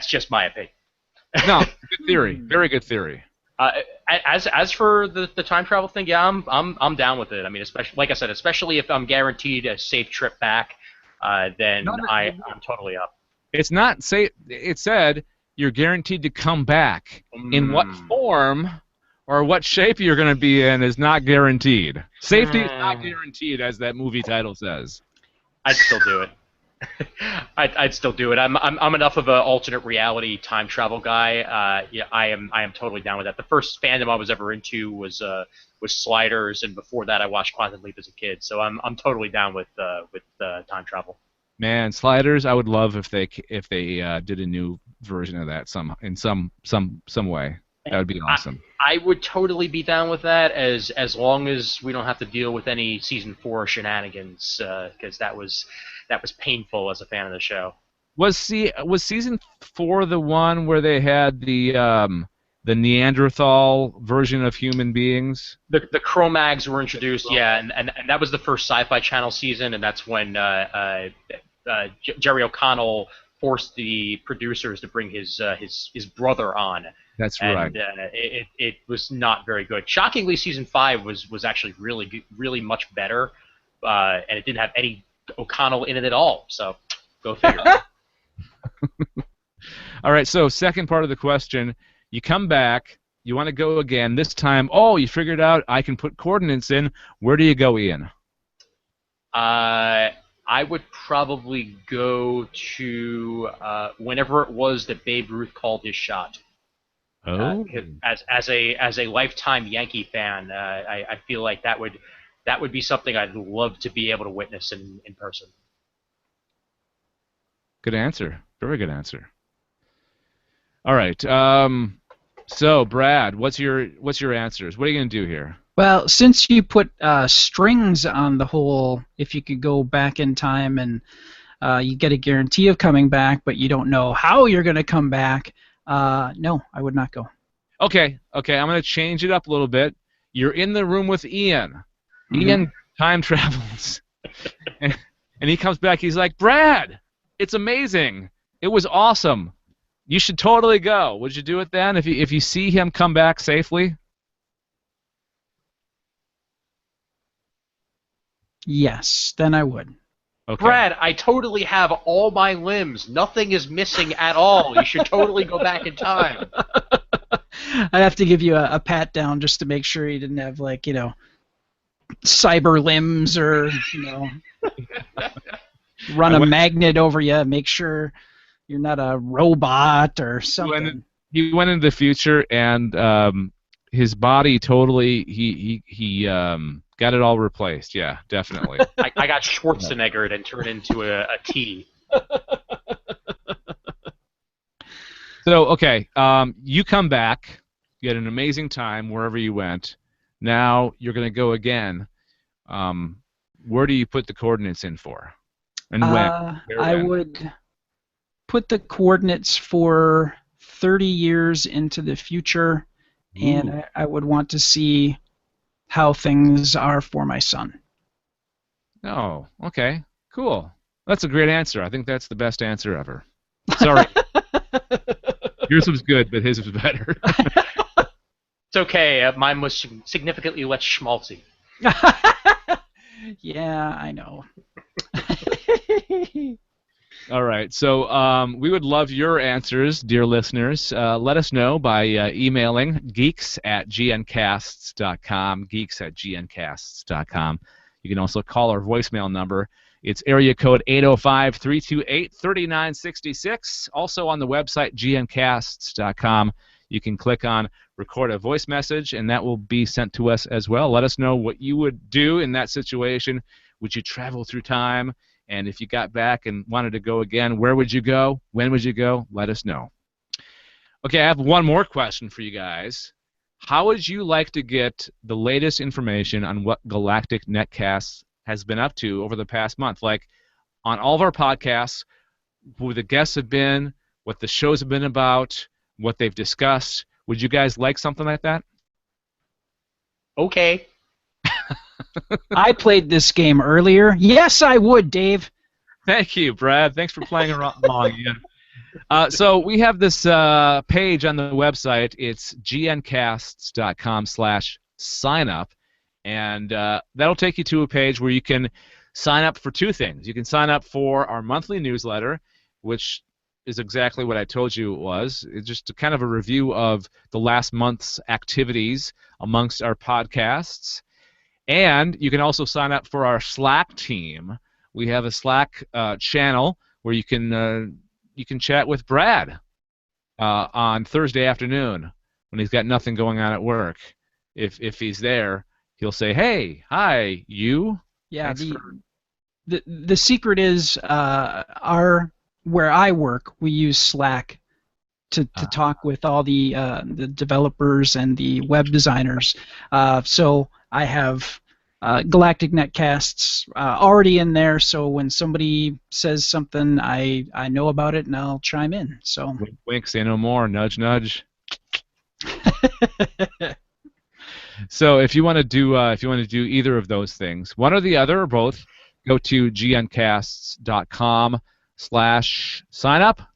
just my opinion.
No, good theory. Very good theory.
As for the time travel thing, yeah, I'm down with it. I mean, especially like I said, especially if I'm guaranteed a safe trip back, then
No, no,
I'm totally up.
It's not say. It said you're guaranteed to come back. In what form or what shape you're going to be in is not guaranteed. Safety is not guaranteed, as that movie title says.
I'd still do it. I'd still do it. I'm enough of an alternate reality time travel guy. Yeah, I am totally down with that. The first fandom I was ever into was Sliders, and before that I watched Quantum Leap as a kid. So I'm totally down with time travel.
Man, Sliders, I would love if they did a new version of that in some way. That would be awesome.
I would totally be down with that as long as we don't have to deal with any season 4 shenanigans, because that was painful as a fan of the show.
Was season 4 the one where they had the Neanderthal version of human beings?
The Cro-Mags were introduced, yeah, and that was the first Sci-Fi Channel season, and that's when Jerry O'Connell forced the producers to bring his brother on.
That's right.
And it was not very good. Shockingly, season 5 was actually really good, really much better, and it didn't have any O'Connell in it at all. So, go figure.
All right. So, second part of the question: you come back, you want to go again. This time, you figured out I can put coordinates in. Where do you go, Ian?
I would probably go to whenever it was that Babe Ruth called his shot.
Oh.
As a lifetime Yankee fan, I feel like that would be something I'd love to be able to witness in person.
Good answer. Very good answer. All right. So, Brad, what's your answers? What are you going to do here?
Well, since you put strings on the whole, if you could go back in time and you get a guarantee of coming back, but you don't know how you're going to come back, no, I would not go.
Okay, I'm going to change it up a little bit. You're in the room with Ian. Mm-hmm. Ian time travels. and he comes back. He's like, Brad, it's amazing. It was awesome. You should totally go. Would you do it then if you see him come back safely?
Yes, then I would.
Okay. Brad, I totally have all my limbs. Nothing is missing at all. You should totally go back in time.
I'd have to give you a pat down just to make sure you didn't have, cyber limbs or, run a magnet over you, make sure you're not a robot or something.
He went into the future, and his body totally, he got it all replaced. Yeah, definitely.
I got Schwarzeneggered and turned into a T.
So, okay, you come back, you had an amazing time wherever you went. Now you're going to go again. Where do you put the coordinates in for? And when?
I would put the coordinates for 30 years into the future, and I would want to see how things are for my son.
Oh, okay. Cool. That's a great answer. I think that's the best answer ever. Sorry. Yours was good, but his was better.
It's okay. Mine was significantly less schmaltzy.
Yeah, I know.
All right. So we would love your answers, dear listeners. Let us know by emailing geeks@gncasts.com, geeks@gncasts.com. You can also call our voicemail number. It's area code 805-328-3966. Also on the website, gncasts.com. You can click on record a voice message, and that will be sent to us as well. Let us know what you would do in that situation. Would you travel through time? And if you got back and wanted to go again, where would you go? When would you go? Let us know. Okay, I have one more question for you guys. How would you like to get the latest information on what Galactic Netcasts has been up to over the past month? Like on all of our podcasts, who the guests have been, what the shows have been about, what they've discussed. Would you guys like something like that?
Okay.
I played this game earlier. Yes, I would, Dave.
Thank you, Brad. Thanks for playing along. So we have this page on the website. It's gncasts.com/signup, and that'll take you to a page where you can sign up for two things. You can sign up for our monthly newsletter, which is exactly what I told you it was. It's just kind of a review of the last month's activities amongst our podcasts. And you can also sign up for our Slack team. We have a Slack channel where you can chat with Brad on Thursday afternoon when he's got nothing going on at work. If he's there, he'll say, "Hey, hi, you."
Yeah. The secret is where I work, we use Slack to talk with all the developers and the web designers. So I have Galactic Netcasts already in there, so when somebody says something, I know about it and I'll chime in. So
wink, wink, say no more. Nudge, nudge. So if you want to do either of those things, one or the other or both, go to gncasts.com/signup.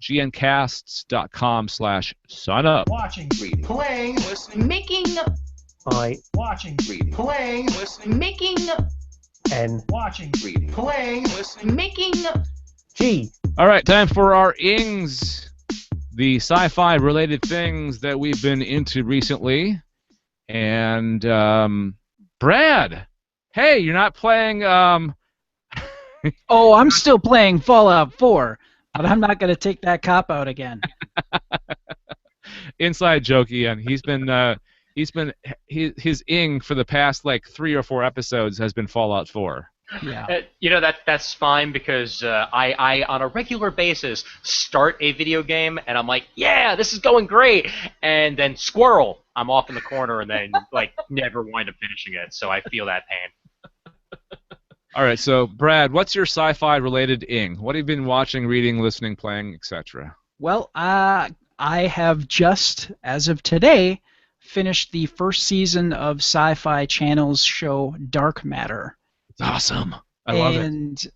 gncasts.com/signup.
Watching, reading, playing, listening, making, watching, reading, playing, listening, making, and watching, reading, playing, listening, making. G.
All right, time for our ings, the sci-fi related things that we've been into recently. And Brad, hey, you're not playing.
Oh, I'm still playing Fallout 4, but I'm not going to take that cop out again.
Inside joke, Ian. His ing for the past like 3 or 4 episodes has been Fallout 4.
Yeah.
That's fine because I on a regular basis start a video game and I'm like, yeah, this is going great, and then squirrel, I'm off in the corner and then like never wind up finishing it. So I feel that pain.
All right, so Brad, what's your sci-fi related ing? What have you been watching, reading, listening, playing, etc.?
Well, I have just, as of today, finished the first season of Sci-Fi Channel's show Dark Matter.
It's awesome. I love it.
And,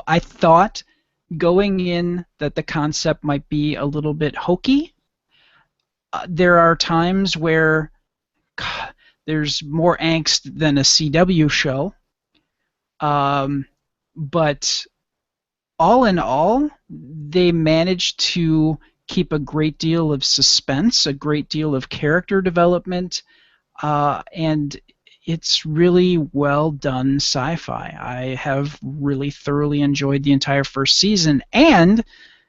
I thought going in that the concept might be a little bit hokey. There are times where there's more angst than a CW show. But all in all, they managed to keep a great deal of suspense, a great deal of character development, and it's really well done sci-fi. I have really thoroughly enjoyed the entire first season, and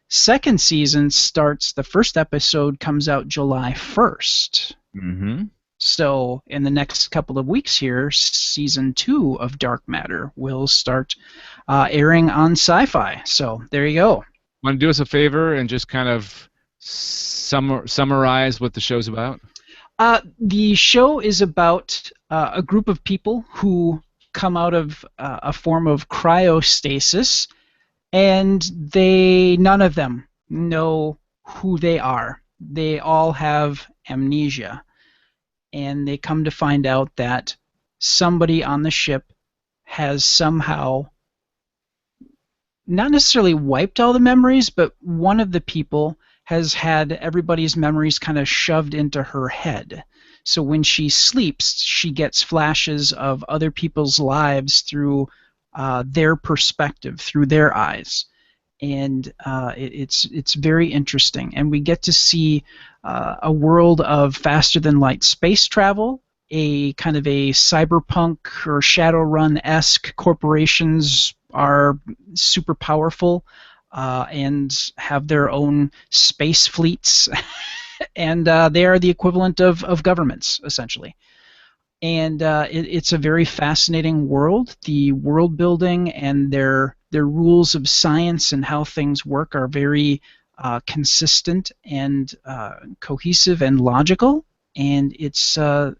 second season starts, the first episode comes out July 1st.
Mm-hmm.
So in the next couple of weeks here, season 2 of Dark Matter will start airing on Sci-Fi. So there you go.
Want to do us a favor and just kind of summarize what the show's about?
The show is about a group of people who come out of a form of cryostasis, and none of them know who they are. They all have amnesia. And they come to find out that somebody on the ship has somehow not necessarily wiped all the memories, but one of the people has had everybody's memories kind of shoved into her head. So when she sleeps, she gets flashes of other people's lives through their perspective, through their eyes. And it's very interesting. And we get to see a world of faster-than-light space travel, a kind of a cyberpunk or Shadowrun-esque. Corporations are super powerful and have their own space fleets, and they are the equivalent of governments, essentially. And it's a very fascinating world. The world building and their rules of science and how things work are very consistent and cohesive and logical. And it's a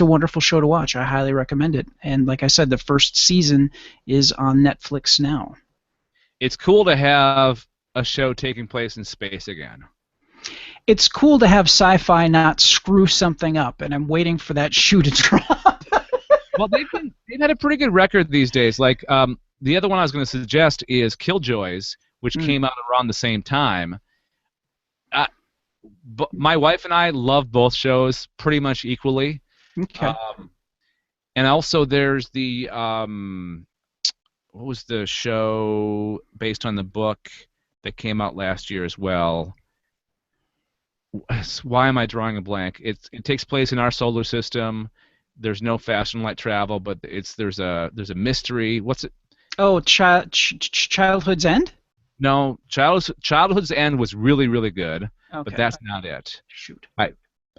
wonderful show to watch. I highly recommend it. And like I said, the first season is on Netflix now.
It's cool to have a show taking place in space again.
It's cool to have sci-fi not screw something up, and I'm waiting for that shoe to drop.
Well, they've had a pretty good record these days. Like the other one I was going to suggest is Killjoys, which came out around the same time. But my wife and I love both shows pretty much equally.
Okay.
And also there's the what was the show based on the book that came out last year as well? Why am I drawing a blank? It takes place in our solar system. There's no fast and light travel, but there's a mystery. What's it?
Oh, Childhood's End?
No, Childhood's End was really, really good, but that's not it.
Shoot.
I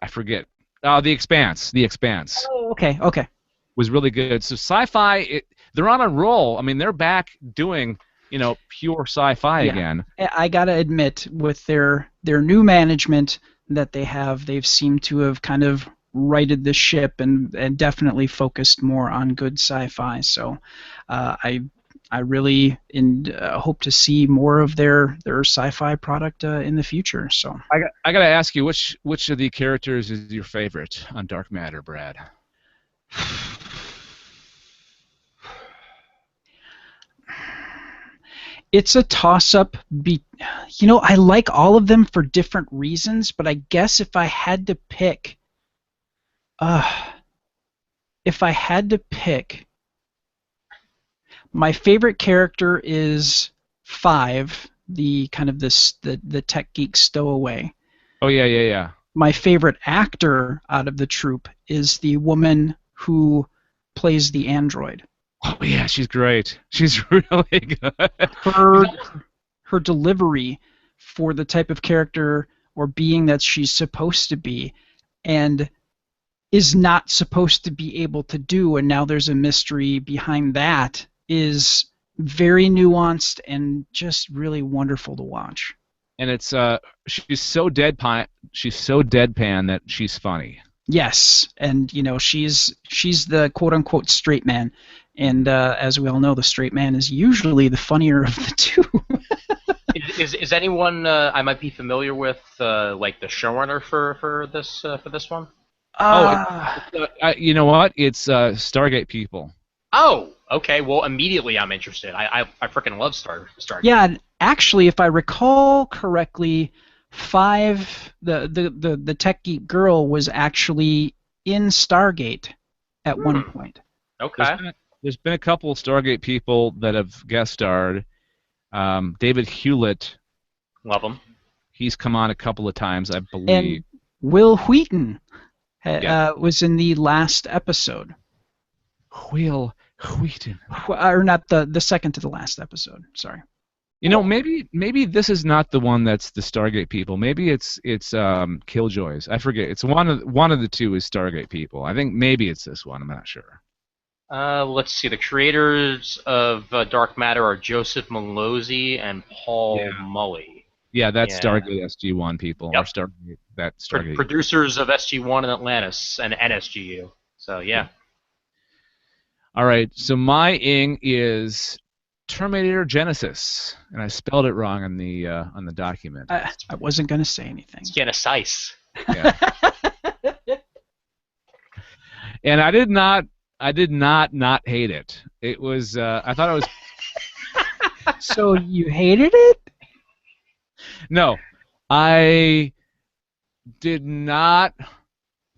forget. The Expanse. The Expanse.
Oh, okay.
Was really good. So sci-fi, they're on a roll. I mean, they're back doing, pure sci-fi again.
I gotta admit, with their new management that they've seemed to have kind of righted the ship and definitely focused more on good sci-fi. So I really hope to see more of their sci-fi product in the future. So
I gotta ask you, which of the characters is your favorite on Dark Matter, Brad?
It's a toss-up. I like all of them for different reasons, but I guess if I had to pick, my favorite character is 5, the kind of the tech geek stowaway.
Oh yeah.
My favorite actor out of the troupe is the woman who plays the android.
Oh yeah, she's great. She's really good.
Her delivery for the type of character or being that she's supposed to be and is not supposed to be able to do, and now there's a mystery behind that, is very nuanced and just really wonderful to watch.
And it's she's so deadpan that she's funny.
Yes, and she's the quote unquote straight man, and as we all know, the straight man is usually the funnier of the two.
Is anyone I might be familiar with like the showrunner for this one?
You know what? It's Stargate people.
Oh, okay. Well, immediately I'm interested. I freaking love Stargate.
Yeah, actually, if I recall correctly, 5, the tech geek girl was actually in Stargate at one point.
Okay.
There's been a couple of Stargate people that have guest starred. David Hewlett.
Love him.
He's come on a couple of times, I believe.
And Will Wheaton was in the last episode.
Will Wheaton.
Or not the second to the last episode. Sorry.
Maybe this is not the one that's the Stargate people. Maybe it's Killjoys. I forget. It's one of the two is Stargate people. I think maybe it's this one. I'm not sure.
Let's see. The creators of Dark Matter are Joseph Malozzi and Paul Mully.
Yeah, that's Stargate SG-1 people.
Yep.
Or Stargate.
Producers of SG-1 and Atlantis and NSGU. So yeah.
All right. So my ing is Terminator Genesis, and I spelled it wrong on the document.
I wasn't going to say anything.
It's Genesis.
Yeah. And I did not hate it. It was I thought it was.
So you hated it?
No, I did not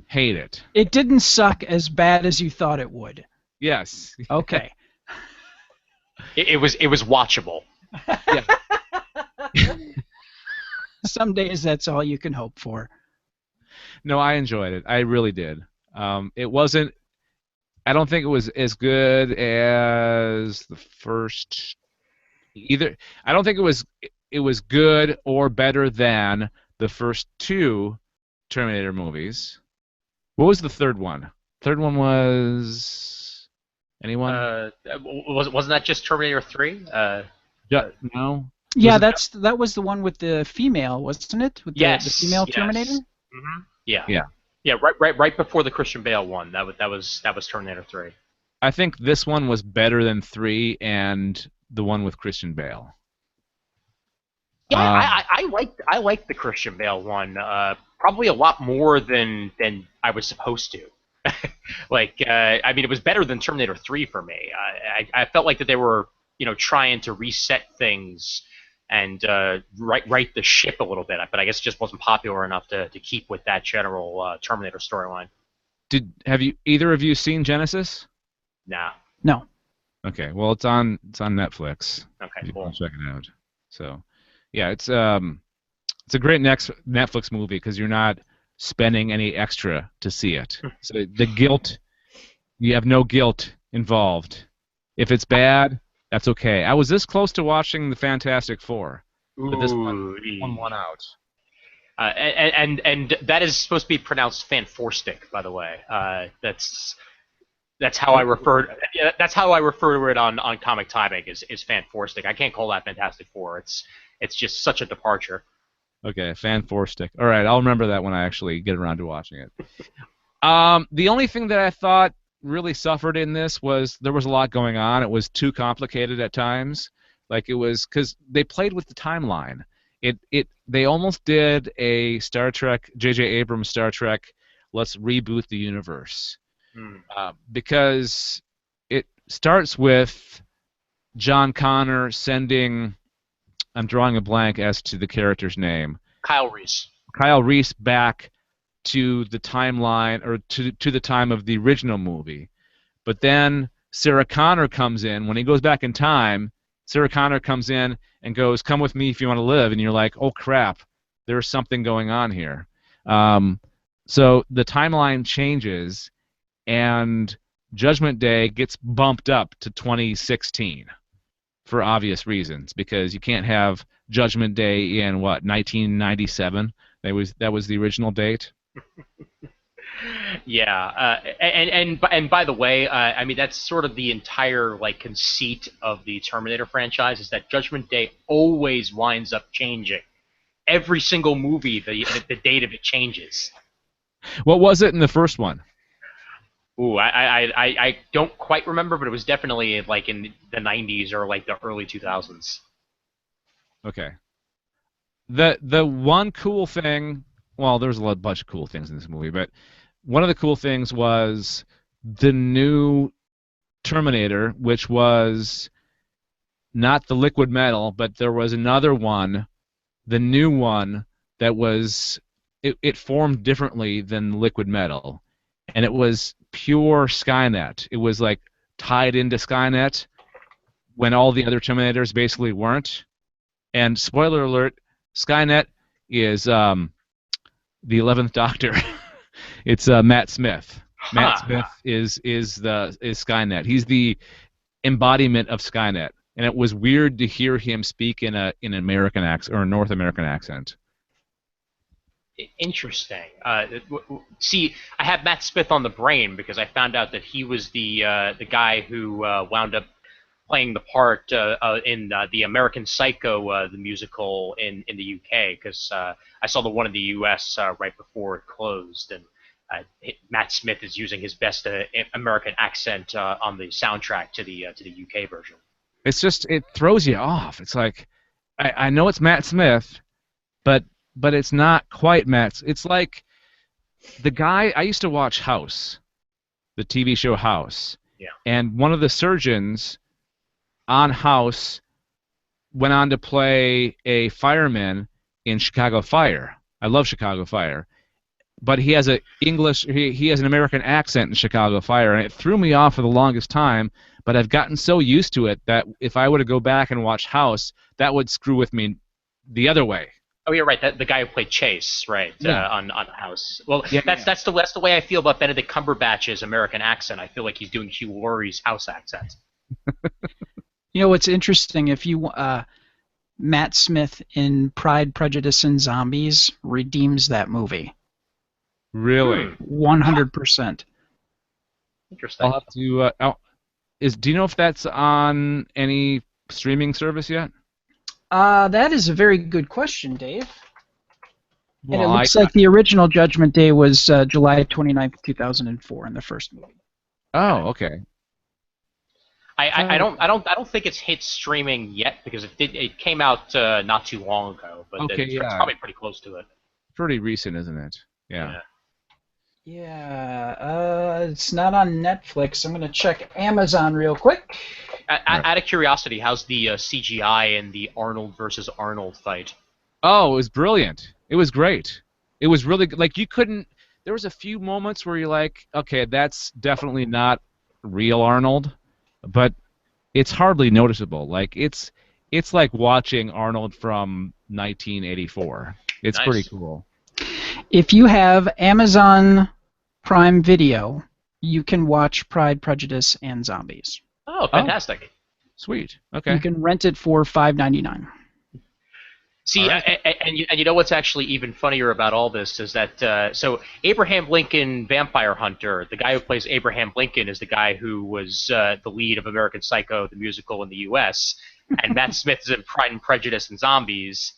hate it.
It didn't suck as bad as you thought it would.
Yes.
Okay.
It was watchable.
Yeah.
Some days that's all you can hope for.
No, I enjoyed it. I really did. It wasn't. I don't think it was as good as the first. Either. I don't think it was. It was good or better than the first 2 Terminator movies. What was the third one? Third one was. Anyone?
Wasn't that just Terminator 3?
No.
Yeah, that was the one with the female, wasn't it? With the female Terminator.
Mm-hmm. Yeah.
Yeah.
Yeah. Right before the Christian Bale one. That was Terminator 3.
I think this one was better than 3 and the one with Christian Bale.
Yeah, I liked the Christian Bale one probably a lot more than I was supposed to. I mean, it was better than Terminator 3 for me. I felt like that they were, trying to reset things, and right the ship a little bit. But I guess it just wasn't popular enough to keep with that general Terminator storyline.
Have either of you seen Genesis?
Nah.
No.
Okay, well it's on Netflix.
Okay,
if you
cool.
want to check it out. So, yeah, it's a great Netflix movie because you're not spending any extra to see it. So the guilt, you have no guilt involved. If it's bad, that's okay. I was this close to watching the Fantastic Four, but this one won out.
And that is supposed to be pronounced Fanforstic, by the way. That's how I refer. That's how I refer to it on Comic Timing is Fanforstic. I can't call that Fantastic Four. It's just such a departure.
Okay, Fanforstic. All right, I'll remember that when I actually get around to watching it. The only thing that I thought really suffered in this was there was a lot going on. It was too complicated at times. Like it was because they played with the timeline. They almost did a Star Trek, J.J. Abrams Star Trek, let's reboot the universe. Because it starts with John Connor sending, I'm drawing a blank as to the character's name.
Kyle Reese.
Kyle Reese back to the timeline, or to the time of the original movie. But then Sarah Connor comes in. When he goes back in time, Sarah Connor comes in and goes, come with me if you want to live. And you're like, oh, crap, there's something going on here. So the timeline changes, and Judgment Day gets bumped up to 2016 for obvious reasons, because you can't have Judgment Day in, 1997? That was the original date?
Yeah, and by the way, I mean that's sort of the entire conceit of the Terminator franchise is that Judgment Day always winds up changing. Every single movie, the date of it changes.
What was it in the first one?
Ooh, I don't quite remember, but it was definitely in the 90s or the early 2000s.
Okay. The one cool thing, well, there's a bunch of cool things in this movie, but one of the cool things was the new Terminator, which was not the liquid metal, but there was another one, the new one, that was, it formed differently than liquid metal, and it was pure Skynet. It was tied into Skynet when all the other Terminators basically weren't. And spoiler alert, Skynet is the 11th Doctor. It's Matt Smith. Matt Smith is Skynet. He's the embodiment of Skynet, and it was weird to hear him speak in an American accent or a North American accent.
Interesting. See, I have Matt Smith on the brain because I found out that he was the guy who wound up playing the part in the American Psycho, the musical in the UK, because I saw the one in the US right before it closed, and Matt Smith is using his best American accent on the soundtrack to the UK version.
It's just, it throws you off. It's like, I know it's Matt Smith, but it's not quite Matt. It's like the guy, I used to watch House, the TV show House.
Yeah. And
one of the surgeons on House went on to play a fireman in Chicago Fire. I love Chicago Fire. But he has he has an American accent in Chicago Fire, and it threw me off for the longest time, but I've gotten so used to it that if I were to go back and watch House, that would screw with me the other way.
Oh, you're right. The guy who played Chase, right?
Yeah.
On House. Well, yeah, that's the way I feel about Benedict Cumberbatch's American accent. I feel like he's doing Hugh Laurie's House accent.
You know what's interesting? If you Matt Smith in Pride, Prejudice, and Zombies redeems that movie.
Really?
100%.
Interesting.
I'll have to. Do you know if that's on any streaming service yet?
That is a very good question, Dave.
Well,
and it looks like the original Judgment Day was July 29th, 2004 in the first movie.
Oh, okay.
I don't think it's hit streaming yet because it came out not too long ago, but
okay,
it's probably pretty close to it.
Pretty recent, isn't it? Yeah.
Yeah, it's not on Netflix. I'm going to check Amazon real quick.
Out of curiosity, how's the CGI in the Arnold versus Arnold fight?
Oh, it was brilliant. It was great. It was really like you couldn't. There was a few moments where you're like, okay, that's definitely not real Arnold, but it's hardly noticeable. Like it's like watching Arnold from 1984. It's
Nice.
pretty cool.
If you have Amazon Prime Video, you can watch Pride, Prejudice, and Zombies.
Oh, fantastic.
Sweet. Okay.
You can rent it for $5.99.
See, and you know what's actually even funnier about all this is that so Abraham Lincoln Vampire Hunter, the guy who plays Abraham Lincoln is the guy who was the lead of American Psycho, the musical in the U.S., and Matt Smith is in Pride and Prejudice and Zombies,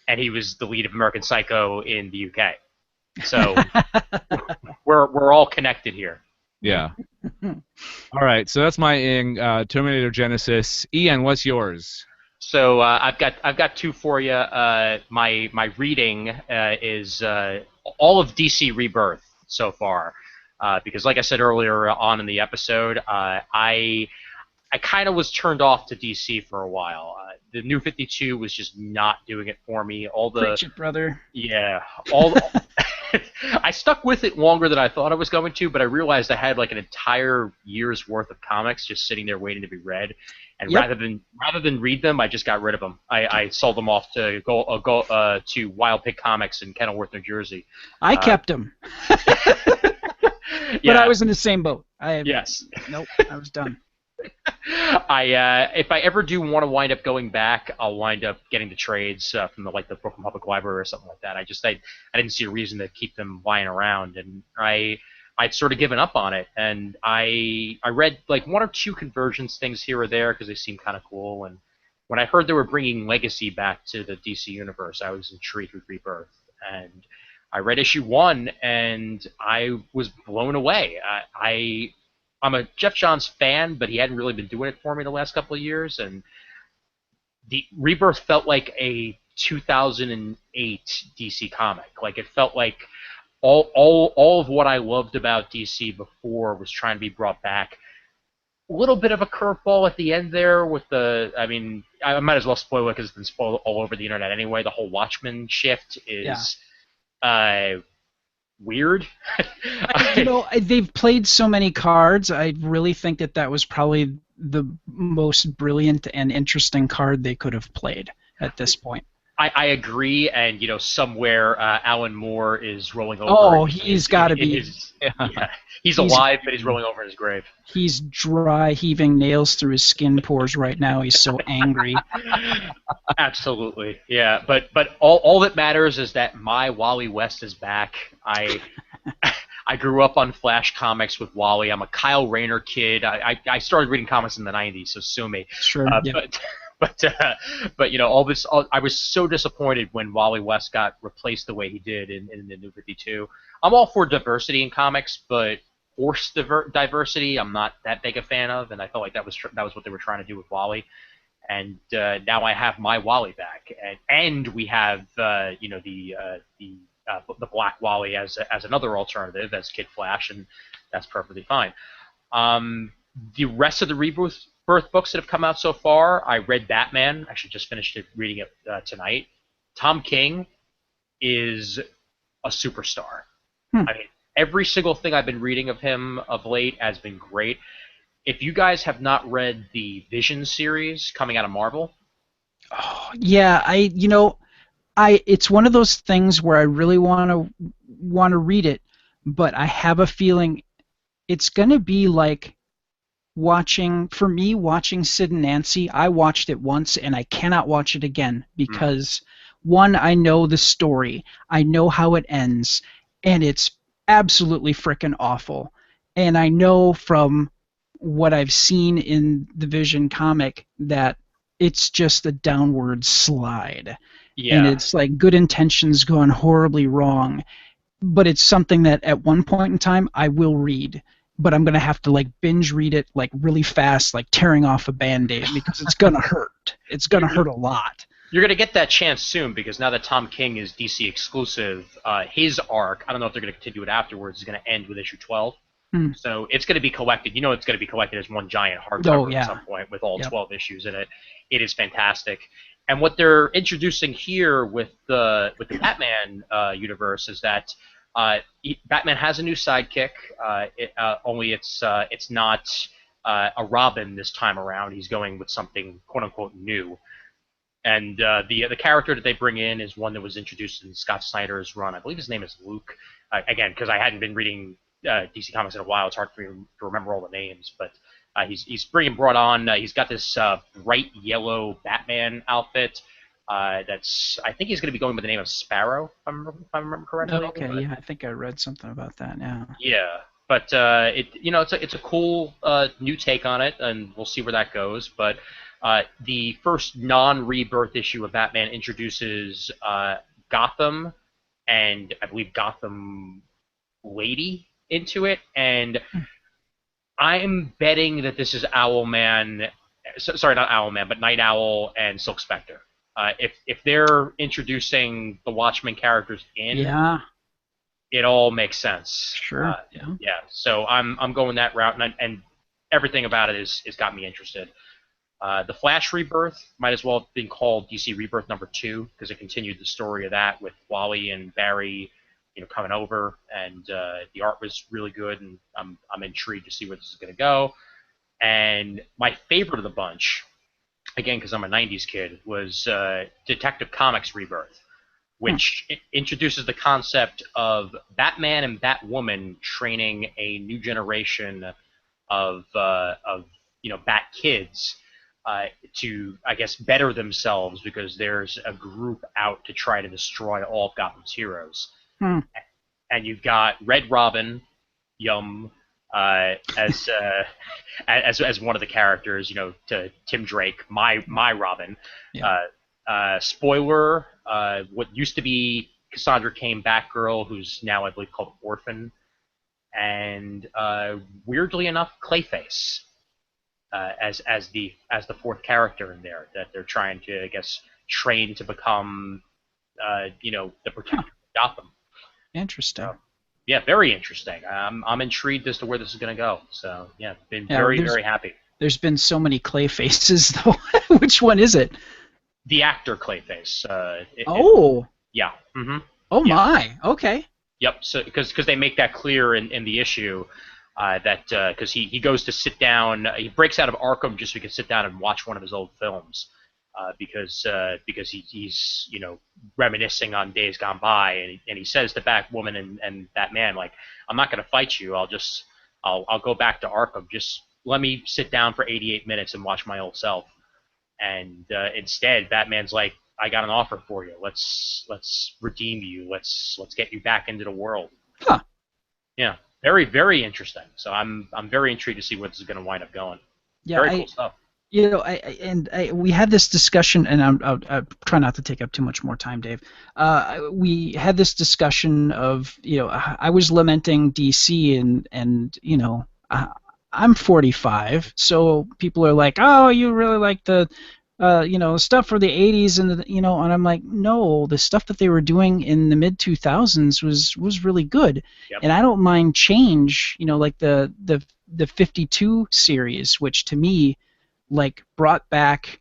and he was the lead of American Psycho in the UK. So we're all connected here.
Yeah. All right. So that's my Terminator Genesis. Ian, what's yours?
So I've got two for you. My reading is all of DC Rebirth so far, because like I said earlier on in the episode, I kind of was turned off to DC for a while. The New 52 was just not doing it for me.
Preach it, brother.
Yeah, I stuck with it longer than I thought I was going to, but I realized I had like an entire year's worth of comics just sitting there waiting to be read. And rather than read them, I just got rid of them. I sold them off to go to Wild Pig Comics in Kenilworth, New Jersey.
I kept them, but I was in the same boat.
Yes.
Nope. I was done.
If I ever do want to wind up going back, I'll wind up getting the trades from the Brooklyn Public Library or something like that. I didn't see a reason to keep them lying around, and I'd sort of given up on it, and I read like one or two conversions things here or there because they seemed kind of cool. And when I heard they were bringing Legacy back to the DC universe, I was intrigued with Rebirth, and I read issue 1, and I was blown away. I'm a Jeff Johns fan, but he hadn't really been doing it for me the last couple of years, and the Rebirth felt like a 2008 DC comic. Like it felt like all of what I loved about DC before was trying to be brought back. A little bit of a curveball at the end there with I might as well spoil it because it's been spoiled all over the internet anyway. The whole Watchmen shift is weird.
They've played so many cards. I really think that was probably the most brilliant and interesting card they could have played at this point.
I agree, and somewhere Alan Moore is rolling over.
Oh, he's got to be.
He's alive, but he's rolling over in his grave.
He's dry, heaving nails through his skin pores right now. He's so angry.
Absolutely, yeah. But all that matters is that my Wally West is back. I grew up on Flash comics with Wally. I'm a Kyle Rayner kid. I started reading comics in the '90s, so sue me.
Sure.
But I was so disappointed when Wally West got replaced the way he did in the New 52. I'm all for diversity in comics, but forced diversity I'm not that big a fan of, and I felt like that was what they were trying to do with Wally. And now I have my Wally back, and we have the Black Wally as another alternative as Kid Flash, and that's perfectly fine. The rest of the Rebirth books that have come out so far, I read Batman. Actually, just finished reading it tonight. Tom King is a superstar. I mean, every single thing I've been reading of him of late has been great. If you guys have not read the Vision series coming out of Marvel,
it's one of those things where I really want to read it, but I have a feeling it's going to be like watching Sid and Nancy. I watched it once and I cannot watch it again because one, I know the story, I know how it ends, and it's absolutely frickin' awful. And I know from what I've seen in the Vision comic that it's just a downward slide. Yeah. And it's like good intentions going horribly wrong. But it's something that at one point in time I will read. But I'm going to have to like binge read it like really fast, like tearing off a Band-Aid, because it's going to hurt. It's going to hurt a lot.
You're going to get that chance soon, because now that Tom King is DC exclusive, his arc, I don't know if they're going to continue it afterwards, is going to end with issue 12. So it's going to be collected. You know, it's going to be collected as one giant hardcover at some point with all 12 issues in it. It is fantastic. And what they're introducing here with the Batman universe is that Batman has a new sidekick. Only it's not a Robin this time around. He's going with something quote unquote new. And the character that they bring in is one that was introduced in Scott Snyder's run. I believe his name is Luke. Again, because I hadn't been reading DC Comics in a while, it's hard for me to remember all the names. But he's brought on. He's got this bright yellow Batman outfit. I think he's going to be going by the name of Sparrow, if I remember correctly.
Oh, okay, yeah, I think I read something about that. Yeah.
Yeah, but it's a cool new take on it, and we'll see where that goes. But the first non-Rebirth issue of Batman introduces Gotham, and I believe Gotham Lady into it, and I'm betting that this is Owlman. Sorry, not Owlman, but Night Owl and Silk Spectre. If they're introducing the Watchmen characters in, it all makes sense.
Sure.
Yeah. So I'm going that route, and everything about it is got me interested. The Flash Rebirth might as well have been called DC Rebirth #2 because it continued the story of that with Wally and Barry, coming over, and the art was really good, and I'm intrigued to see where this is going to go. And my favorite of the bunch, again because I'm a '90s kid, was Detective Comics Rebirth, which introduces the concept of Batman and Batwoman training a new generation of Bat kids. To, I guess, better themselves because there's a group out to try to destroy all of Gotham's heroes. And you've got Red Robin, as one of the characters, to Tim Drake, my Robin. Yeah. Spoiler, what used to be Cassandra Cain Batgirl, who's now I believe called Orphan, and weirdly enough, Clayface. As the fourth character in there that they're trying to, I guess, train to become, the protector of Gotham.
Interesting.
So, yeah, very interesting. I'm intrigued as to where this is going to go. So yeah, been very happy.
There's been so many Clayfaces though. Which one is it?
The actor Clayface. Yeah. Mm-hmm.
Oh yeah. My. Okay.
Yep. So because they make that clear in the issue. Because he goes to sit down, he breaks out of Arkham just so he can sit down and watch one of his old films, because he's reminiscing on days gone by, and he says to Batwoman and Batman, like, I'm not gonna fight you, I'll go back to Arkham, just let me sit down for 88 minutes and watch my old self, and instead Batman's like, I got an offer for you, let's redeem you, let's get you back into the world.
Huh.
Yeah. Very, very interesting. So I'm very intrigued to see where this is going to wind up going.
Yeah,
very cool stuff.
We had this discussion, and I'll try not to take up too much more time, Dave. We had this discussion of, I was lamenting DC, and I'm 45, so people are like, oh, you really like the stuff for the 80s and and I'm like, no, the stuff that they were doing in the mid 2000s was really good. Yep. And I don't mind change, like the 52 series, which to me like brought back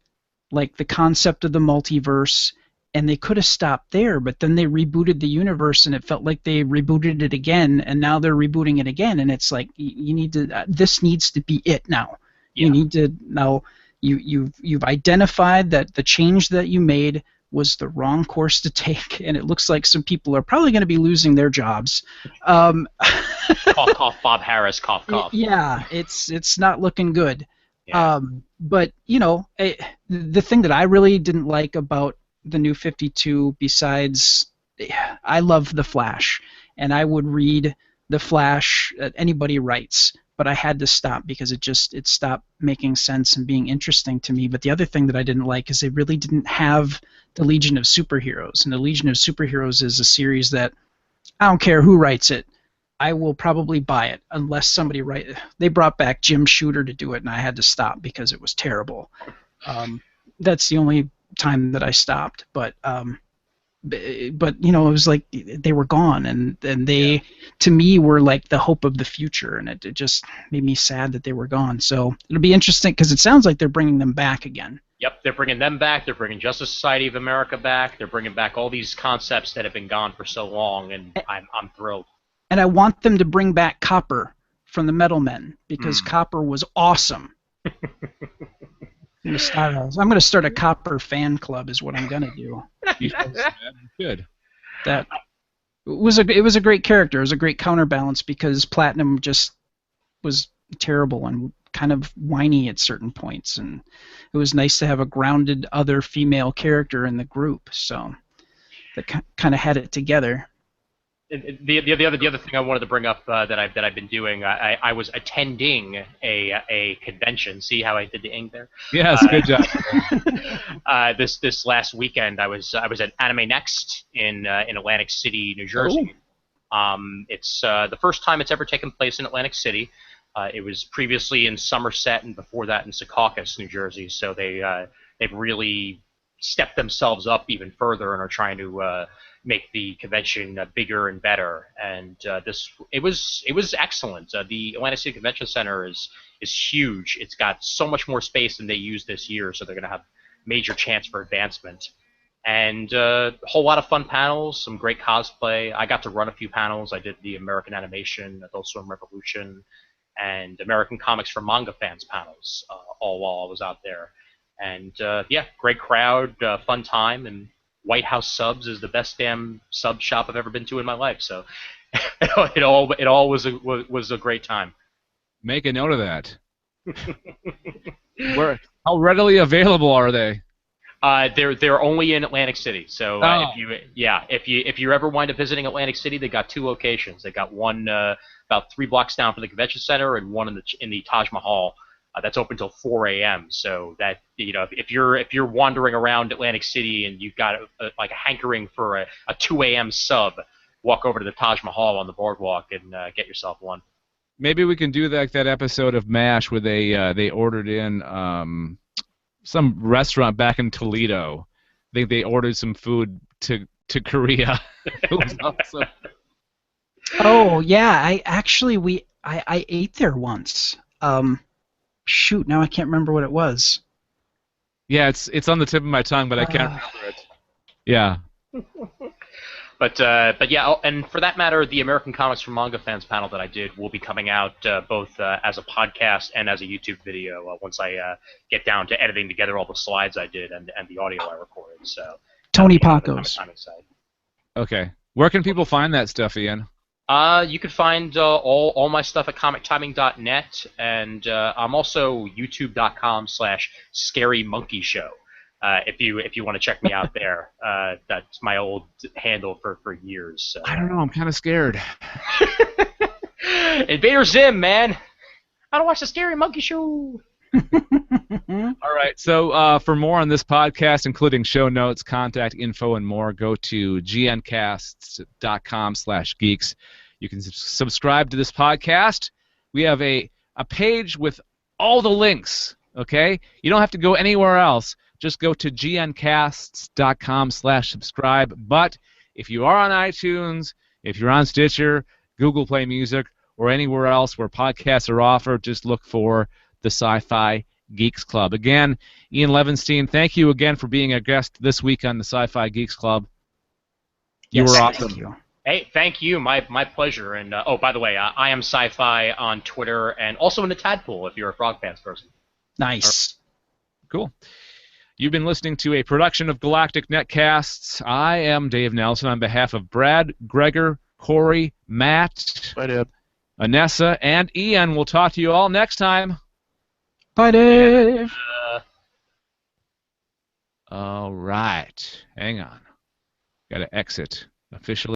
like the concept of the multiverse, and they could have stopped there, but then they rebooted the universe and it felt like they rebooted it again, and now they're rebooting it again, and it's like you need to this needs to be it now. Yeah. You need to now. You've identified that the change that you made was the wrong course to take, and it looks like some people are probably going to be losing their jobs.
Cough, cough, Bob Harris, cough, cough.
Yeah, it's not looking good.
Yeah.
But the thing that I really didn't like about the New 52, besides, I love the Flash, and I would read the Flash that anybody writes. But I had to stop because it stopped making sense and being interesting to me. But the other thing that I didn't like is they really didn't have the Legion of Superheroes. And the Legion of Superheroes is a series that I don't care who writes it, I will probably buy it unless somebody They brought back Jim Shooter to do it, and I had to stop because it was terrible. That's the only time that I stopped. But but you know, it was like they were gone, and they, to me, were like the hope of the future, and it just made me sad that they were gone. So it'll be interesting because it sounds like they're bringing them back again.
Yep, they're bringing them back. They're bringing Justice Society of America back. They're bringing back all these concepts that have been gone for so long, and I'm thrilled.
And I want them to bring back Copper from the Metal Men, because Copper was awesome. I'm gonna start a Copper fan club, is what I'm gonna do.
Good.
That it was a great character. It was a great counterbalance because Platinum just was terrible and kind of whiny at certain points, and it was nice to have a grounded other female character in the group. So that kind of had it together.
The other thing I wanted to bring up that I've been doing, I was attending a convention. See how I did the ing there?
Yes, good job.
This last weekend, I was at AnimeNEXT in Atlantic City, New Jersey. It's the first time it's ever taken place in Atlantic City. It was previously in Somerset, and before that in Secaucus, New Jersey. So they've really stepped themselves up even further and are trying to make the convention bigger and better. And it was excellent. The Atlantic City Convention Center is huge. It's got so much more space than they used this year, so they're going to have major chance for advancement. And a whole lot of fun panels, some great cosplay. I got to run a few panels. I did the American Animation, Adult Swim Revolution, and American Comics for Manga Fans panels, all while I was out there. And yeah, great crowd, fun time, and White House Subs is the best damn sub shop I've ever been to in my life. So it all was a great time.
Make a note of that. How readily available are they?
They're only in Atlantic City. So if you ever wind up visiting Atlantic City, they got 2 locations. They got one about 3 blocks down from the convention center, and one in the Taj Mahal. That's open till 4 a.m. So that, you know, if you're wandering around Atlantic City and you've got like a hankering for a 2 a.m. sub, walk over to the Taj Mahal on the boardwalk and get yourself one.
Maybe we can do that episode of MASH where they ordered in some restaurant back in Toledo. I think they ordered some food to Korea. It was awesome.
Oh yeah, I ate there once. Shoot, now I can't remember what it was.
Yeah, it's on the tip of my tongue, but I can't remember it. Yeah.
But yeah, and for that matter, the American Comics for Manga Fans panel that I did will be coming out both as a podcast and as a YouTube video once I get down to editing together all the slides I did and the audio I recorded. So
Tony Pacos.
Okay. Where can people find that stuff, Ian?
You can find all my stuff at comictiming.net, and I'm also youtube.com/scarymonkeyshow. If you want to check me out there, that's my old handle for years. So.
I don't know. I'm kind of scared.
Invader Zim, man. I don't watch the Scary Monkey Show.
All right. So for more on this podcast, including show notes, contact info, and more, go to gncasts.com/geeks. You can subscribe to this podcast. We have a page with all the links. Okay. You don't have to go anywhere else. Just go to gncasts.com/subscribe. But if you are on iTunes, if you're on Stitcher, Google Play Music, or anywhere else where podcasts are offered, just look for the Sci-Fi Geeks Club. Again, Ian Levenstein, thank you again for being a guest this week on the Sci-Fi Geeks Club. You were awesome.
Thank you.
Hey, thank you. My pleasure. And oh, by the way, I am Sci-Fi on Twitter and also in the Tadpool if you're a Frog Pants person.
Nice.
Cool. You've been listening to a production of Galactic Netcasts. I am Dave Nelson on behalf of Brad, Gregor, Corey, Matt, Anessa, and Ian. We'll talk to you all next time.
Bye, Dave.
All right. Hang on. Got to exit officially.